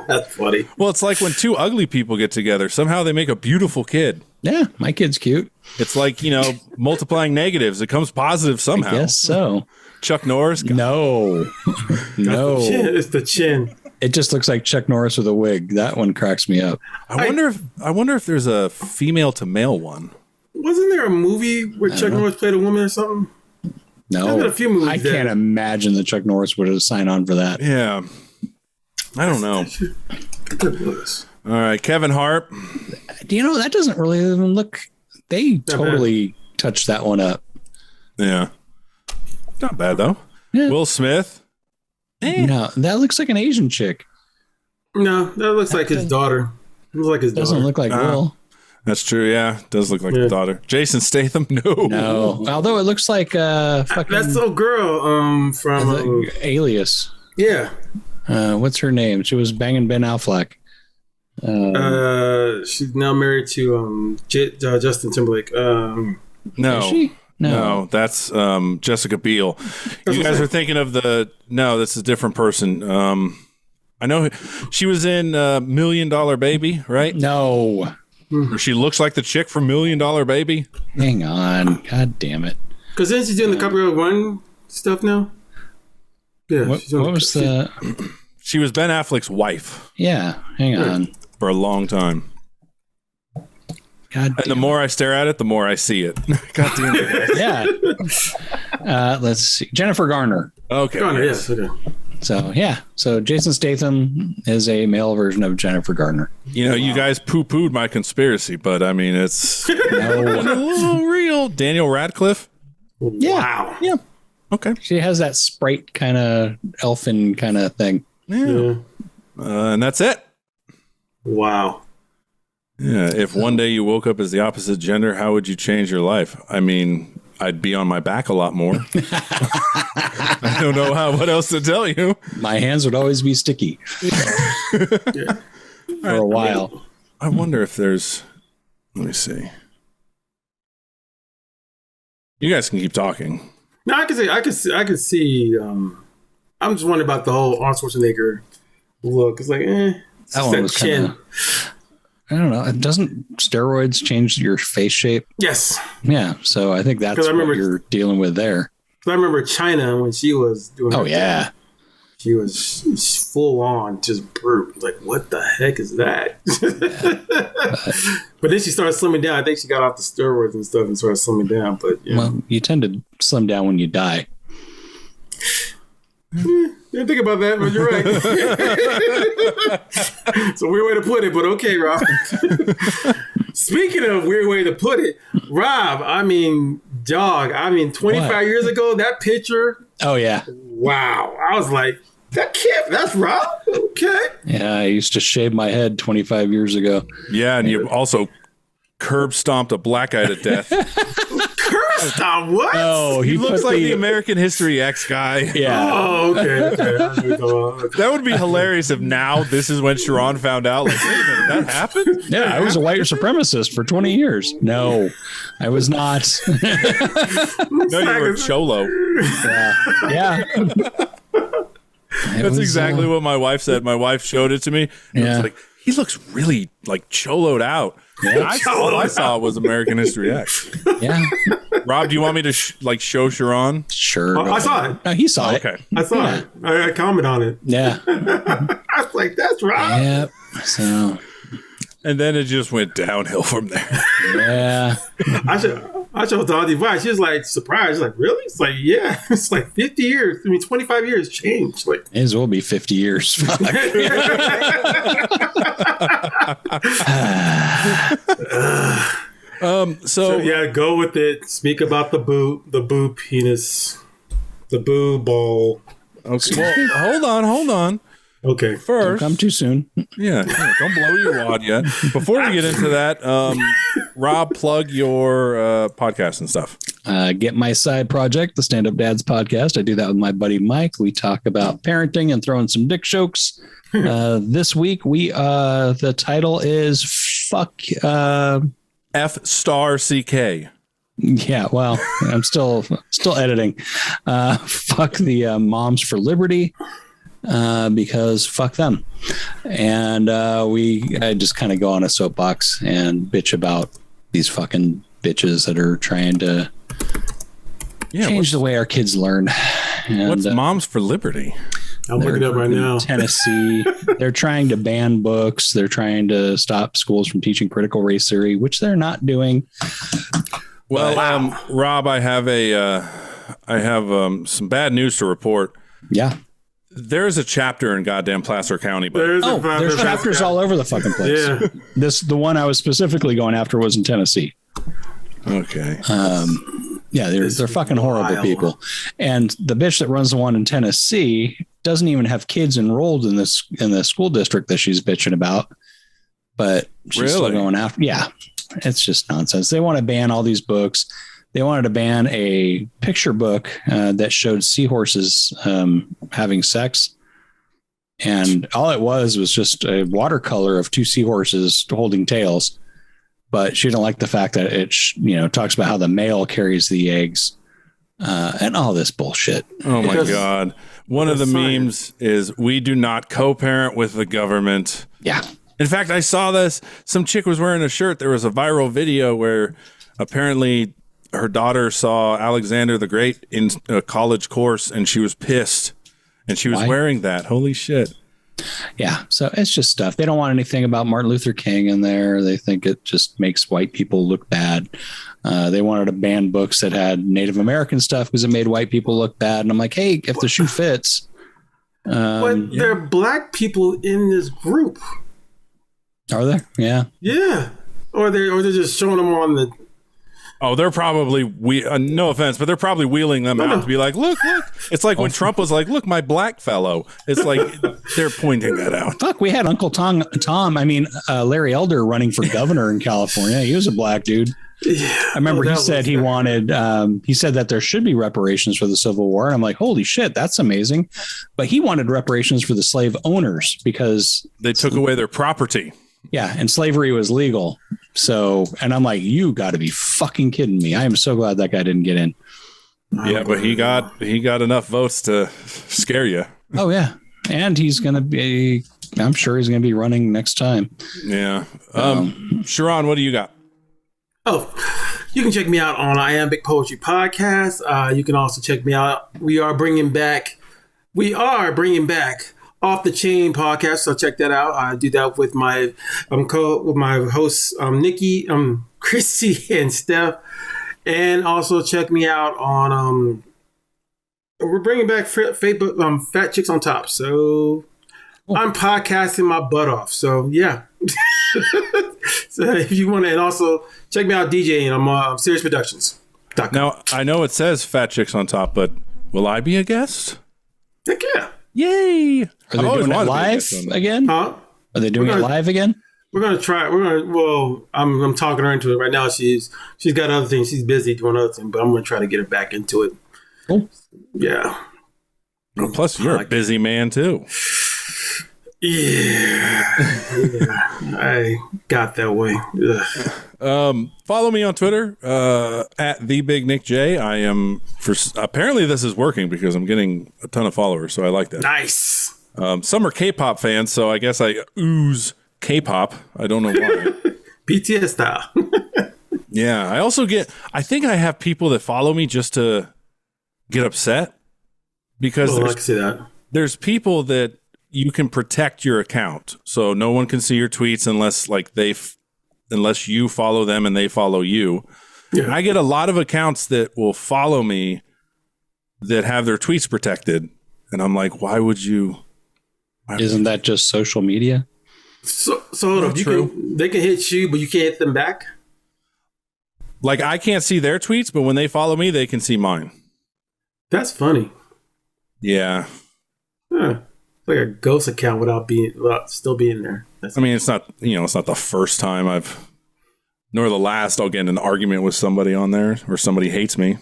That's funny. Well, it's like when two ugly people get together. Somehow they make a beautiful kid. Yeah, my kid's cute. It's like, multiplying negatives. It comes positive somehow. I guess so. Chuck Norris. No. No. It's the chin. It just looks like Chuck Norris with a wig. That one cracks me up. I wonder if there's a female to male one. Wasn't there a movie where Chuck Norris played a woman or something? No. There's been a few movies I can't imagine that Chuck Norris would have signed on for that. Yeah. I don't know. All right, Kevin Hart. Do you know, that doesn't really even look, they totally touched that one up. Yeah. Not bad, though. Yeah. Will Smith. No, that looks like an Asian chick. No, that looks like his daughter. It looks like his daughter. Doesn't look like Will. That's true, yeah. Does look like the daughter. Jason Statham? No. Although it looks like fucking... That's the girl from... Alias. Yeah. What's her name? She was banging Ben Affleck. She's now married to Justin Timberlake. No. Is she? No, that's Jessica Biel. You guys are thinking of no, this is a different person. I know she was in $1 Million Baby, right? No. She looks like the chick from $1 Million Baby. Hang on. God damn it. Because then she's doing the Copyright One stuff now. Yeah. What was the... She was Ben Affleck's wife. Yeah. Hang on. For a long time. God and the more I stare at it, the more I see it. God damn it. Yeah. Let's see. Jennifer Garner. Okay. Garner, yes. Okay. So, yeah. So, Jason Statham is a male version of Jennifer Garner. You guys poo-pooed my conspiracy, but I mean, it's a little real. Daniel Radcliffe? Yeah. Wow. Yeah. Okay. She has that sprite kind of elfin kind of thing. Yeah. And that's it. Wow. Yeah. If one day you woke up as the opposite gender, how would you change your life? I mean, I'd be on my back a lot more. I don't know what else to tell you. My hands would always be sticky for a while. I wonder if there's. Let me see. You guys can keep talking. No, I can see. I'm just wondering about the whole Arnold Schwarzenegger look. It's like, it's That just one was chin. I don't know. Doesn't steroids change your face shape? Yes. Yeah. So I think that's what you're dealing with there. I remember China when she was doing. Oh yeah. She was full on just brute. Like, what the heck is that? But then she started slimming down. I think she got off the steroids and stuff and started slimming down. But Well, you tend to slim down when you die. Didn't think about that, but you're right. It's a weird way to put it, but okay, Rob. Speaking of weird way to put it, Rob, 25 years ago, that picture. Oh yeah. Wow. I was like, that's Rob? Okay. Yeah, I used to shave my head 25 years ago. Yeah, and you also curb stomped a black guy to death. Curb stomp? What? Oh, He looks like the American History X guy. Yeah. Oh, okay. That would be hilarious if now this is when CharRon found out. Like, wait a minute, that happened? Yeah, I was a white supremacist for 20 years. No, I was not. No, you were a cholo. Yeah. That's exactly what my wife said. My wife showed it to me. And it was like, he looks really like choloed out. Yeah. All I saw was American History X. Yeah. Rob, do you want me to show CharRon? Sure. I saw it. No, he saw it. Okay. I saw it. I comment on it. Yeah. I was like, that's Rob. Yep. So. And then it just went downhill from there. Yeah. I showed Auntie Vi. She was like surprised. She's like, really? It's like, yeah. It's like 50 years. 25 years changed. Like, may as well be 50 years. So yeah, go with it. Speak about the boo penis, the boo ball. Okay. Well, hold on. Okay. First, Don't come too soon. yeah, don't blow your wad yet. Before we get into that, Rob, plug your podcast and stuff. Get My Side Project, the Stand Up Dads podcast. I do that with my buddy Mike. We talk about parenting and throwing some dick jokes. This week, the title is Fuck. F***. Yeah, well, I'm still editing. Fuck the Moms for Liberty. Because fuck them. And I just kind of go on a soapbox and bitch about these fucking bitches that are trying to change the way our kids learn. And, what's Moms for Liberty? I'm looking it up right now. Tennessee. They're trying to ban books. They're trying to stop schools from teaching critical race theory, which they're not doing. Well, Rob, I have some bad news to report. Yeah. There's a chapter in goddamn Placer County, but There's chapters all over the fucking place. Yeah. The one I was specifically going after was in Tennessee. okay. Yeah, they're fucking horrible people. And the bitch that runs the one in Tennessee doesn't even have kids enrolled in the school district that she's bitching about. But she's still going after. Yeah, it's just nonsense. They want to ban all these books. They wanted to ban a picture book that showed seahorses having sex. And all it was just a watercolor of two seahorses holding tails. But she didn't like the fact that it, talks about how the male carries the eggs and all this bullshit. Oh, my God. One of the memes is, we do not co-parent with the government. Yeah. In fact, I saw this. Some chick was wearing a shirt. There was a viral video where apparently her daughter saw Alexander the Great in a college course and she was pissed. And she was wearing that. Holy shit. Yeah. So it's just stuff. They don't want anything about Martin Luther King in there. They think it just makes white people look bad. They wanted to ban books that had Native American stuff because it made white people look bad. And I'm like, hey, if the shoe fits. But there are black people in this group. Are there? Yeah. Yeah. Or they're just showing them on the... Oh, they're probably no offense, but they're probably wheeling them out to be like, look. It's like when Trump was like, look, my black fellow. It's like they're pointing that out. Fuck, we had Uncle Tom. Larry Elder running for governor in California. He was a black dude. Yeah, I remember he said he wanted. He said that there should be reparations for the Civil War. And I'm like, holy shit, that's amazing. But he wanted reparations for the slave owners because they took away their property. Yeah, and slavery was legal. So, and I'm like, you got to be fucking kidding me. I am so glad that guy didn't get in. Yeah, but he got enough votes to scare you. Oh yeah, and he's gonna be. I'm sure he's gonna be running next time. Yeah. CharRon, what do you got? Oh, you can check me out on Iambic Poetry Podcast. You can also check me out. We are bringing back Off the Chain podcast, so check that out. I do that with my hosts Nikky, Kristi, and Steph, and also check me out on we're bringing back Facebook Fat Chicks on Top. So I'm podcasting my butt off. So yeah. So if you want to, and also check me out DJing. I'm Serious Productions. Now I know it says Fat Chicks on Top, but will I be a guest? Heck yeah. Yay! Are they doing it live again? Huh? Are they doing it live again? We're gonna try. Well, I'm talking her into it right now. She's got other things. She's busy doing other things, but I'm gonna try to get her back into it. Cool. Yeah. Well, plus, you're a busy man too. Yeah. I got that way. Follow me on Twitter at TheBigNickJ. I am apparently this is working because I'm getting a ton of followers, so I like that. Nice. Some are K-pop fans, so I guess I ooze K-pop. I don't know why. BTS style. Yeah, I think I have people that follow me just to get upset because I can see that. There's people that you can protect your account, so no one can see your tweets unless you follow them and they follow you. Yeah. I get a lot of accounts that will follow me that have their tweets protected, and I'm like, why would you? Isn't that just social media? So hold up, they can hit you, but you can't hit them back. Like I can't see their tweets, but when they follow me, they can see mine. That's funny. Yeah. Huh. Like a ghost account without still being there. I mean, it's not the first time nor the last I'll get in an argument with somebody on there or somebody hates me.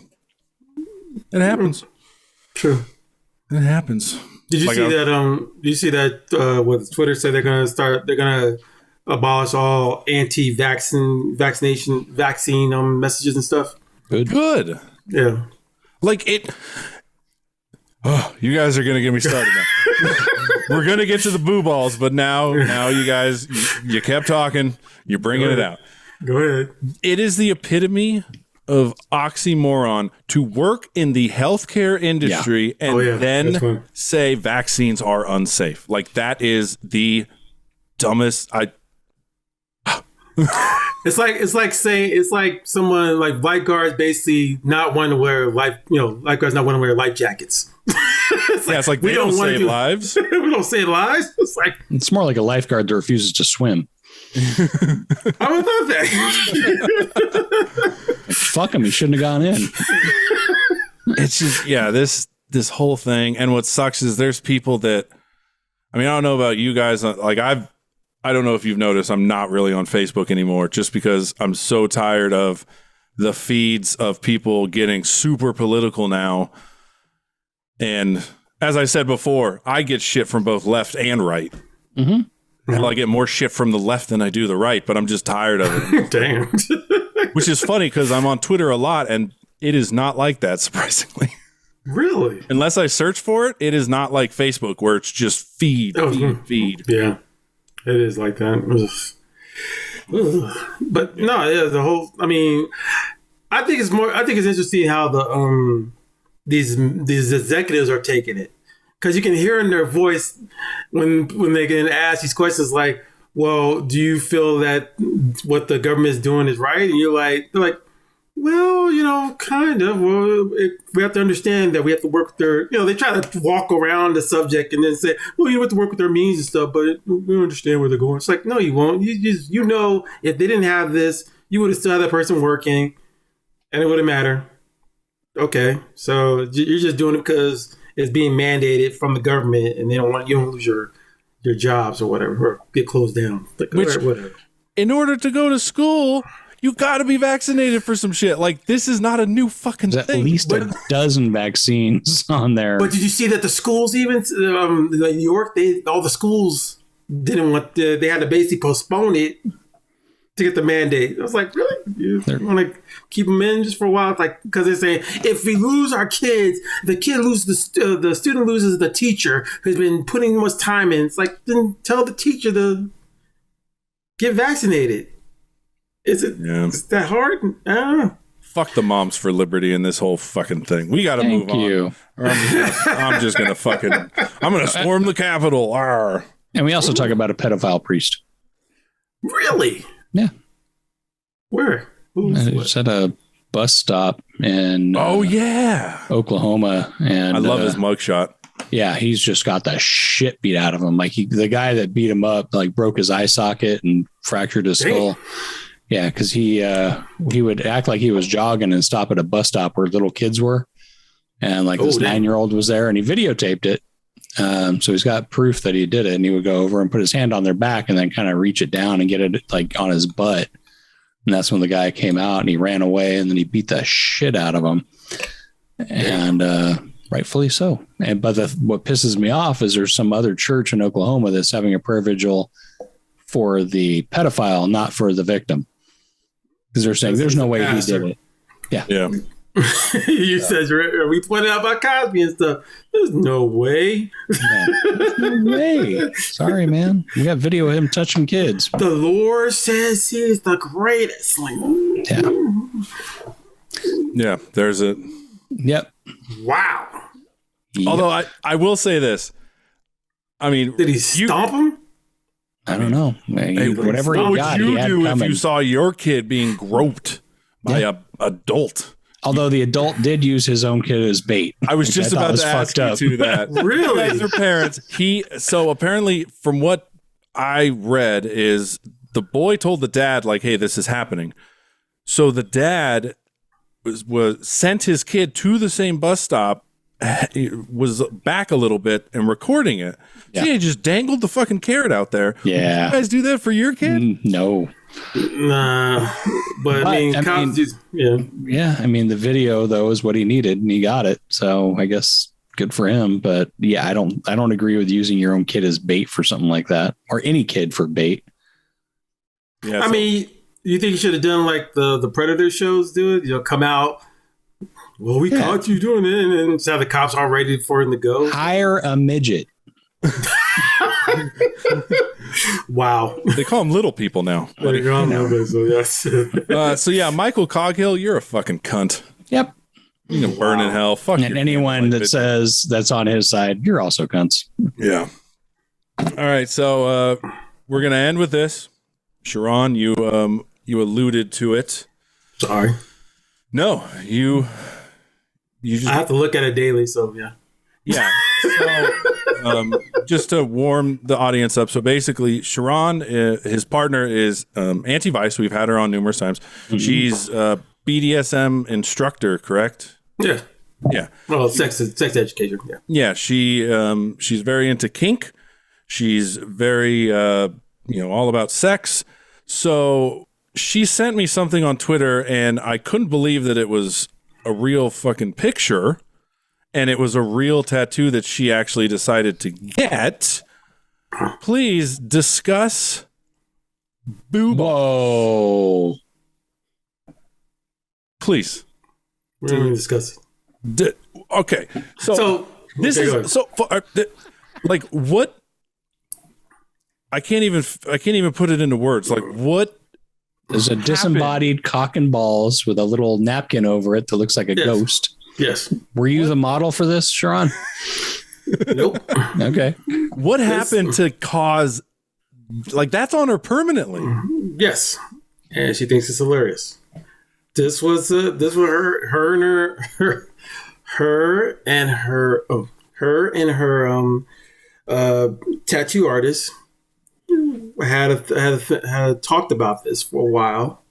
It happens. True. It happens. Did you see that? Did you see that? What Twitter said they're gonna abolish all anti-vaccine messages and stuff. Good. Yeah. Like it. Oh, you guys are going to get me started now. We're going to get to the boo balls, but now you guys, you kept talking. You're bringing it out. Go ahead. It is the epitome of oxymoron to work in the healthcare industry and then say vaccines are unsafe. Like that is the dumbest. It's like someone like lifeguards basically not wanting to wear lifeguards not wanting to wear life jackets. It's like we don't save lives. We don't save lives. It's more like a lifeguard that refuses to swim. I would love that. Fuck him. He shouldn't have gone in. It's just this whole thing, and what sucks is there's people that I don't know about you guys. Like I don't know if you've noticed, I'm not really on Facebook anymore just because I'm so tired of the feeds of people getting super political now. And as I said before, I get shit from both left and right. Mm-hmm. And I get more shit from the left than I do the right, but I'm just tired of it. Damn. Which is funny because I'm on Twitter a lot and it is not like that, surprisingly. Really? Unless I search for it, it is not like Facebook where it's just feed. Yeah. It is like that. But no, the whole. I think it's interesting how these executives are taking it, because you can hear in their voice when they can ask these questions like, "Well, do you feel that what the government is doing is right?" And they're like, "Well, kind of. Well, we have to understand that we have to work with their, they try to walk around the subject and then say, well, you have to work with their means and stuff, but we understand where they're going." It's like, no, you won't. If they didn't have this, you would have still had that person working. and it wouldn't matter. Okay, so you're just doing it because it's being mandated from the government, and they don't want you to lose your jobs or whatever, or get closed down. Like, whatever. In order to go to school, you got to be vaccinated for some shit. Like, this is not a new fucking There's thing. at least a dozen vaccines on there. But did you see that the schools, even like New York, all the schools didn't want. They had to basically postpone it to get the mandate. I was like, really? You want to keep them in just for a while? It's like, because they're saying if we lose our kids, the kid loses the student loses the teacher who's been putting much time in. It's like, then tell the teacher to get vaccinated. Is it is that hard? I don't know. Fuck the moms for liberty in this whole fucking thing. We got to move on. Or I'm just gonna I'm gonna storm the Capitol. Arr. And we also talk about a pedophile priest. Really? Yeah. Where? It's at a bus stop in Oklahoma, and I love his mugshot. Yeah, he's just got the shit beat out of him. Like the guy that beat him up, like broke his eye socket and fractured his skull. Yeah, because he would act like he was jogging and stop at a bus stop where little kids were, and like this 9-year-old was there, and he videotaped it. So he's got proof that he did it, and he would go over and put his hand on their back and then kind of reach it down and get it like on his butt. And that's when the guy came out and he ran away, and then he beat the shit out of him. And rightfully so. But what pisses me off is there's some other church in Oklahoma that's having a prayer vigil for the pedophile, not for the victim. Because they're saying there's no way he did it. Yeah. You said we pointed out about Cosby and stuff. There's no way. No way. Sorry, man. We got video of him touching kids. The Lord says he is the greatest. Like, yeah. There's a. Yep. Wow. Yep. Although I will say this. I mean, did he stomp him? I don't know. Whatever what he got, would you do coming. if you saw your kid being groped by a adult? Although the adult did use his own kid as bait. I was just about to ask you to that. Really? As their parents, so apparently from what I read is the boy told the dad, like, hey, this is happening. So the dad was sent his kid to the same bus stop, was back a little bit and recording it. So he just dangled the fucking carrot out there. Yeah. You guys do that for your kid? No. Nah, but I mean, I mean, the video though is what he needed, and he got it. So I guess good for him. But yeah, I don't agree with using your own kid as bait for something like that, or any kid for bait. Yeah, I mean, you think you should have done like the Predator shows do it? You know, come out. Well, we caught you doing it, and then have the cops all ready for him to go. Hire a midget. Wow. They call them little people now. So yeah, Michael Coghill, you're a fucking cunt. Yep. You can burn in hell. Fuck and anyone that says that's on his side, you're also cunts. Yeah. All right, so we're gonna end with this. CharRon, you alluded to it. Sorry. No, you just I have to look at it daily, so yeah. Yeah. So, just to warm the audience up. So basically, CharRon, his partner is Auntie Vice. We've had her on numerous times. Mm-hmm. She's a BDSM instructor, correct? Yeah. Yeah. Well, sex education. Yeah. Yeah. She's very into kink. She's very, all about sex. So she sent me something on Twitter, and I couldn't believe that it was a real fucking picture. And it was a real tattoo that she actually decided to get. Please discuss boob. Whoa. Please. We're going to discuss it. Okay. So this is so like what? I can't even put it into words. Like what? There's a disembodied cock and balls with a little napkin over it that looks like a ghost. Yes. Were you the model for this, CharRon? Nope. Okay. What happened to cause like that's on her permanently? Yes. And she thinks it's hilarious. This was her and her tattoo artist had talked about this for a while,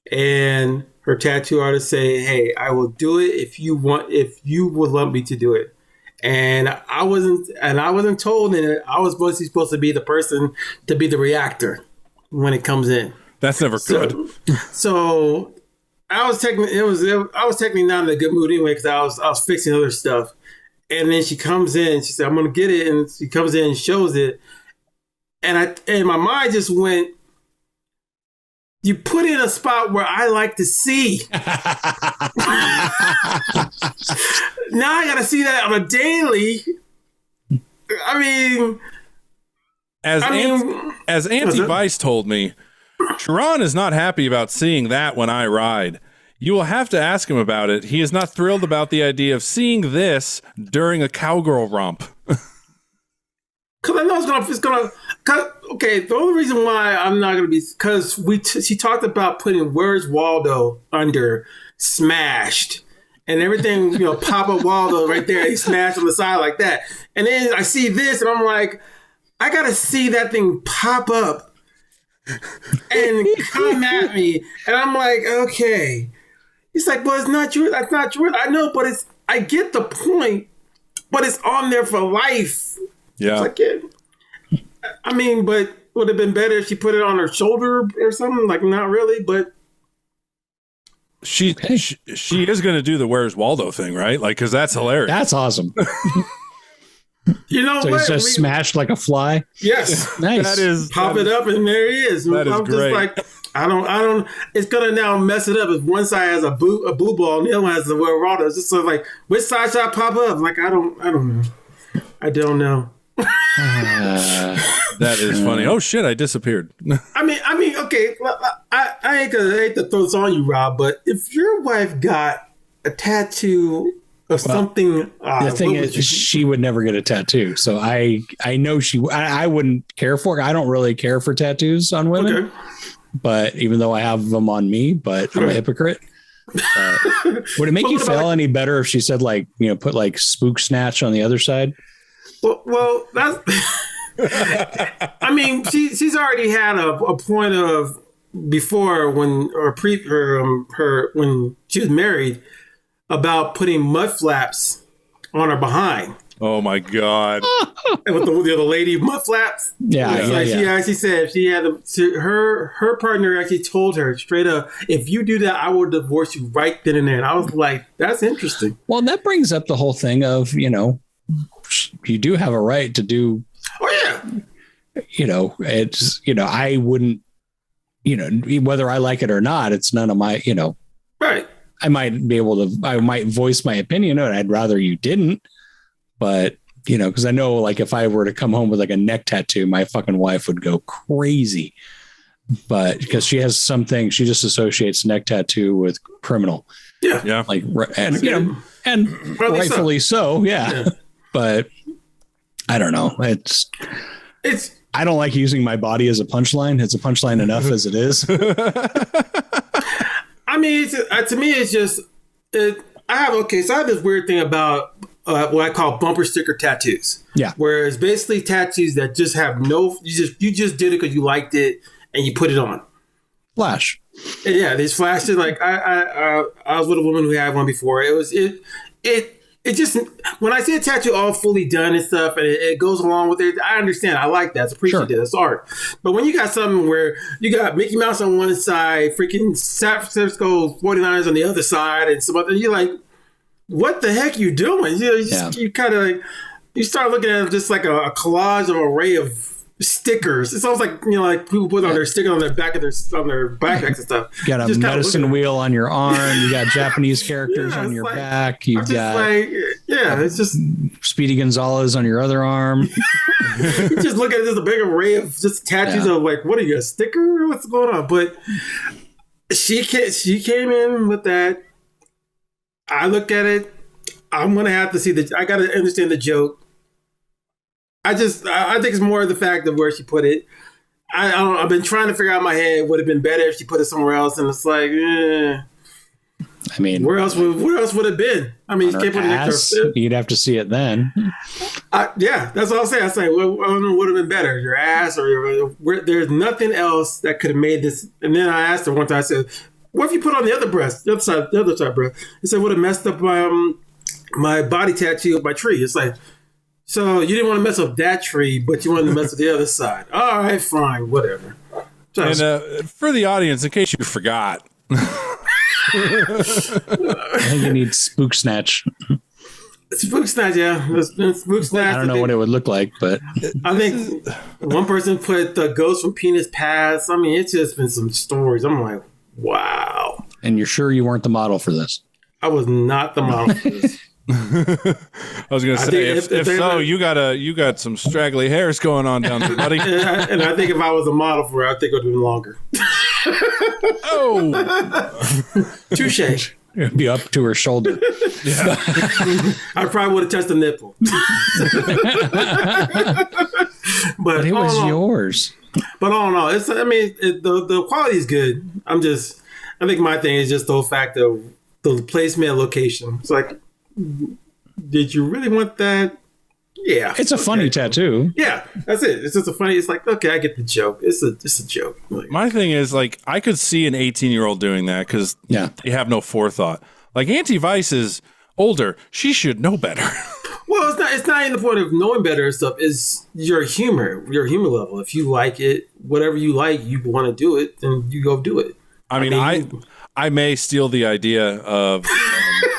and her tattoo artist say, "Hey, I will do it if you would want me to do it." And I wasn't told that I was supposed to be the person to be the reactor when it comes in. That's never good. So I was technically not in a good mood anyway because I was fixing other stuff. And then she comes in, she said, "I'm gonna get it," and she comes in and shows it. And my mind just went, you put it in a spot where I like to see. Now I got to see that on a daily. I mean, as Auntie Vice told me, CharRon is not happy about seeing that when I ride. You will have to ask him about it. He is not thrilled about the idea of seeing this during a cowgirl romp. Because I know it's gonna. Okay, the only reason why I'm not gonna be because she talked about putting "Where's Waldo" under smashed and everything, Papa Waldo right there, he smashed on the side like that, and then I see this and I'm like, I gotta see that thing pop up and come at me, and I'm like, okay. He's like, well, it's not yours. That's not yours. I know, but I get the point, but it's on there for life. Yeah. Like, I mean, but would have been better if she put it on her shoulder or something. Like, not really, but she is going to do the "Where's Waldo" thing, right? Like, because that's hilarious. That's awesome. You know so what? He's just smashed like a fly. Yes. Nice. That is Pop it up and there he is. That is I'm great. just like, I don't. It's gonna now mess it up if one side has a blue ball and the other one has the "Where's Waldo." It's just sort of like, which side should I pop up? Like, I don't know. I don't know. That is funny. Oh shit! I disappeared. I mean, okay. I hate to throw this on you, Rob, but if your wife got a tattoo of something, the thing is, she would never get a tattoo. So I know I wouldn't care for it. I don't really care for tattoos on women, okay. But even though I have them on me, but I'm a hypocrite. Would it make you feel any better if she said put like spook snatch on the other side? Well, that's. I mean, she's already had a point of before when when she was married about putting mud flaps on her behind. Oh my god! And with the lady mud flaps. Yeah. She actually said she had her partner actually told her straight up, "If you do that, I will divorce you right then and there." And I was like, "That's interesting." Well, and that brings up the whole thing of you do have a right to do. Oh yeah. It's I wouldn't. Whether I like it or not, it's none of my. Right. I might voice my opinion, and I'd rather you didn't. But, because I know, if I were to come home with a neck tattoo, my fucking wife would go crazy. But because she has something, she just associates neck tattoo with criminal. Yeah. Yeah. And rightfully so. Yeah. But I don't know. It's I don't like using my body as a punchline. It's a punchline enough as it is. I mean, to me, it's just I have this weird thing about what I call bumper sticker tattoos. Yeah, where it's basically tattoos that just have you just did it because you liked it and you put it on. Flash. And yeah, they just flashed it. Like I was with a woman who had one before. It just when I see a tattoo all fully done and stuff, and it goes along with it, I understand. I like that. It's appreciated. It's art. But when you got something where you got Mickey Mouse on one side, freaking San Francisco 49ers on the other side, and some other, you're like, what the heck you doing? You kind of you start looking at it just like a collage of an array of stickers. It's almost like like people put on their sticker on their back of their backpacks and stuff. You got a medicine wheel on your arm. You got Japanese characters on your back. You got it's just Speedy Gonzalez on your other arm. You just look at it as a big array of just tattoos of what are you, a sticker? What's going on? But she came in with that. I look at it. I'm gonna have to see I gotta understand the joke. I think it's more of the fact of where she put it. I don't know. I've been trying to figure out in my head would have been better if she put it somewhere else, and it's like, I mean, where else would it have been? I mean, you can't put it next to her. You'd have to see it then. Yeah, that's all I'll say. I say, well, I don't know what would have been better, your ass or there's nothing else that could have made this. And then I asked her one time, I said, what if you put on the other breast, the other side breast? It said would have messed up my body tattoo of my tree. It's like, so you didn't want to mess up that tree, but you wanted to mess with the other side. All right, fine, whatever. And for the audience, in case you forgot, I think you need Spook Snatch. Spook Snatch, yeah. Spook Snatch. I don't know what it would look like, but I think one person put the ghost from Penis Pass. I mean, it's just been some stories. I'm like, wow. And you're sure you weren't the model for this? I was not the model for this. I was going to say, if so, you got some straggly hairs going on down there, buddy. And I think if I was a model for it, I think it would have been longer. Oh, touche. It'd be up to her shoulder. Yeah. I probably would have touched the nipple. but it was yours. But all in all, the quality is good. I think my thing is just the fact of the placement location. It's like, did you really want that? Yeah. It's a funny tattoo. Yeah, that's it. It's just it's like, okay, I get the joke. It's a joke. Like, my thing is, like, I could see an 18-year-old doing that because they have no forethought. Like, Auntie Vice is older. She should know better. Well, it's not in the point of knowing better and stuff. It's your humor level. If you like it, whatever you like, you want to do it, then you go do it. I mean, I may steal the idea of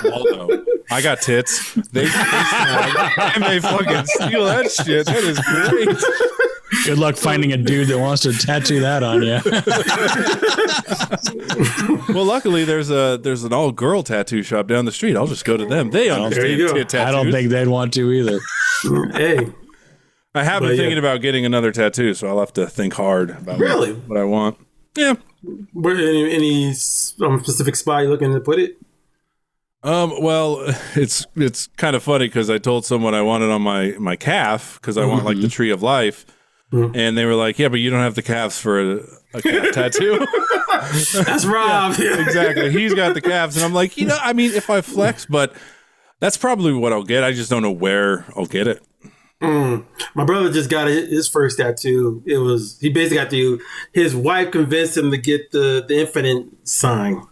Waldo. I got tits. They I may fucking steal that shit. That is great. Good luck finding a dude that wants to tattoo that on you. Well, luckily there's an all girl tattoo shop down the street. I'll just go to them. They understand tit tattoos. I don't think they'd want to either. Hey, I have been thinking about getting another tattoo, so I'll have to think hard about what I want. Yeah. Where any specific spot you looking to put it? Well, it's kind of funny because I told someone I wanted on my calf because I want like the tree of life, and they were like, "Yeah, but you don't have the calves for a calf tattoo." That's Rob. Exactly. He's got the calves, and I'm like, I mean, if I flex, but that's probably what I'll get. I just don't know where I'll get it. My brother just got his first tattoo. He basically his wife convinced him to get the infinite sign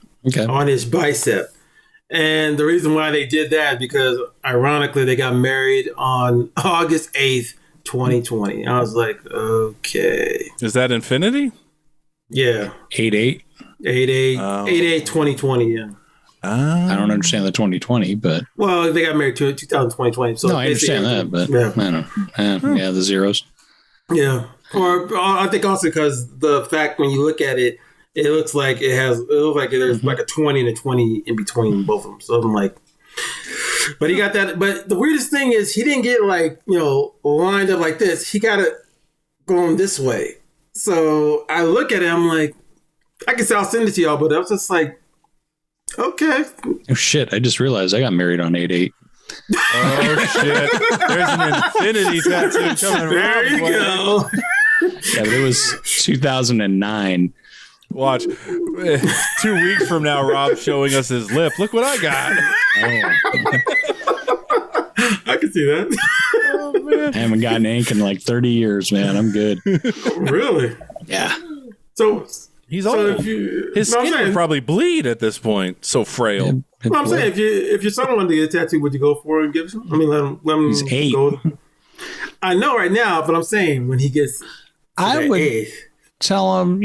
on his bicep. And the reason why they did that, because ironically, they got married on August 8th, 2020. I was like, okay. Is that infinity? Yeah. 8/8? 8/8. 8/8, 2020, yeah. I don't understand the 2020, but... Well, they got married to 2020. So no, I understand that, but I don't know. The zeros. Yeah. Or I think also because the fact when you look at it, it looks like there's like a 20 and a 20 in between both of them. So I'm like, but he got that. But the weirdest thing is he didn't get lined up like this. He got it going this way. So I look at it, I'm like, I can say I'll send it to y'all, but I was just like, okay. Oh shit! I just realized I got married on 8/8. Oh shit! There's an infinity tattoo coming. There you go. Yeah, but it was 2009. Watch. 2 weeks from now, Rob's showing us his lip. Look what I got. I can see that. Oh, man. I haven't gotten ink in like 30 years, man. I'm good. Really? Yeah. So he's old. His skin would probably bleed at this point. So frail. Well, I'm saying, if your son wanted to get a tattoo, would you go for it and give it to him? I mean, let him He's 8. go. I know right now, but I'm saying when he gets I would 8. tell him,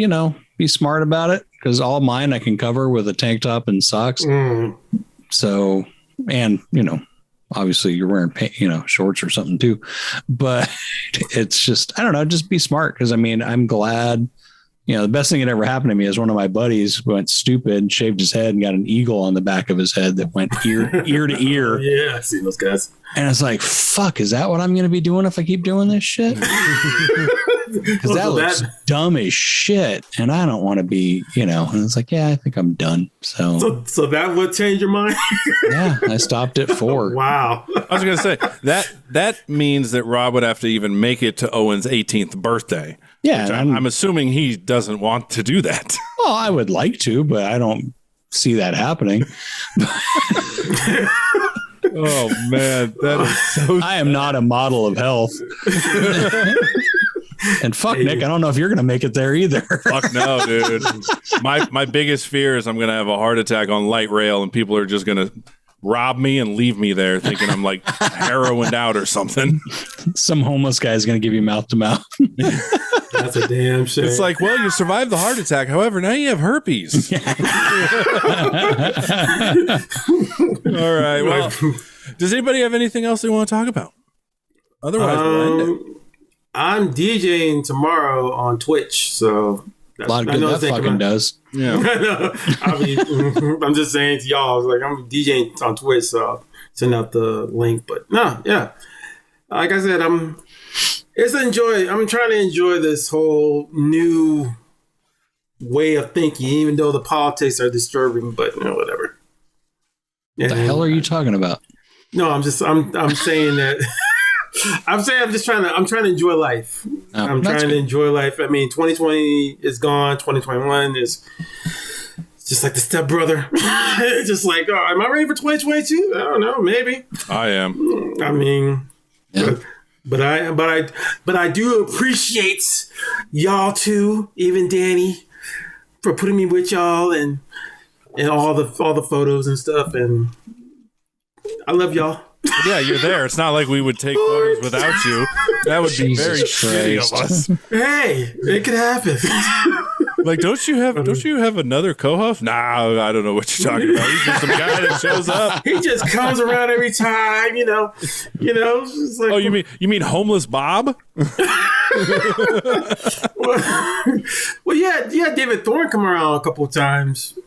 be smart about it, because all mine I can cover with a tank top and socks. So, and obviously you're wearing shorts or something too, but it's just, I don't know, just be smart. Cause I mean, I'm glad, the best thing that ever happened to me is one of my buddies went stupid and shaved his head and got an eagle on the back of his head that went ear to ear. Yeah. I've seen those guys. And it's like, fuck, is that what I'm going to be doing if I keep doing this shit? Because that looks dumb as shit, and I don't want to be, and it's like, yeah, I think I'm done. So that would change your mind. Yeah, I stopped at 4. Wow. I was going to say that means that Rob would have to even make it to Owen's 18th birthday. Yeah, I'm assuming he doesn't want to do that. Well, I would like to, but I don't see that happening. Oh man, that is so. I am not a model of health. And fuck, Nick, I don't know if you're going to make it there either. Fuck no, dude. My biggest fear is I'm going to have a heart attack on light rail and people are just going to rob me and leave me there thinking I'm like heroined out or something. Some homeless guy is going to give you mouth to mouth. That's a damn shame. It's like, well, you survived the heart attack. However, now you have herpes. All right. Well, does anybody have anything else they want to talk about? Otherwise, we'll end it. I'm DJing tomorrow on Twitch, so A lot of good that fucking does. Yeah. I mean, I'm just saying to y'all, like I'm DJing on Twitch, so I'll send out the link. But no, yeah, like I said, I'm trying to enjoy this whole new way of thinking, even though the politics are disturbing. But whatever. What the hell are you talking about? No, I'm saying that. I'm trying to enjoy life. I'm trying to enjoy life. I mean, 2020 is gone. 2021 is just like the stepbrother. It's just like, oh, am I ready for 2022? I don't know. Maybe I am. I mean, yeah. but I do appreciate y'all too, even Danny, for putting me with y'all and all the photos and stuff. And I love y'all. Yeah, you're there. It's not like we would take photos without you. That would be very shitty of us. Hey, it could happen. Like, don't you have another co-host? Nah, I don't know what you're talking about. He's just some guy that shows up. He just comes around every time, you know. It's like, oh, you mean homeless Bob? well, yeah, David Thorne come around a couple of times.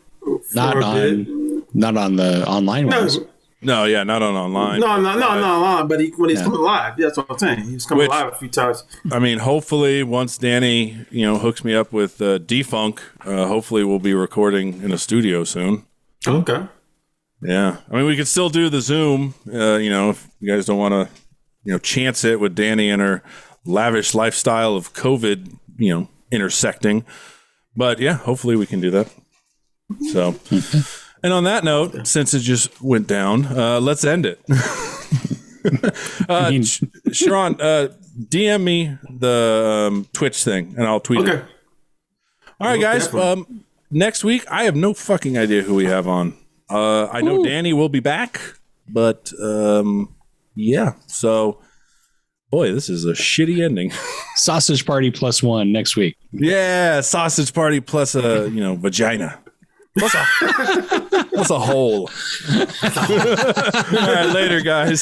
Not on the online ones. No, yeah, not on online. No, online. But when he's coming live, that's what I'm saying. He's coming live a few times. I mean, hopefully, once Danny, hooks me up with Defunk, hopefully we'll be recording in a studio soon. Okay. Yeah, I mean, we could still do the Zoom. If you guys don't want to, chance it with Danny and her lavish lifestyle of COVID, intersecting. But yeah, hopefully we can do that. So. And on that note, since it just went down, let's end it. CharRon, DM me the Twitch thing, and I'll tweet it. All right, guys. Next week, I have no fucking idea who we have on. I know Danny will be back, but yeah. So, boy, this is a shitty ending. Sausage party +1 next week. Yeah, sausage party plus a vagina. What's a hole? All right, later, guys.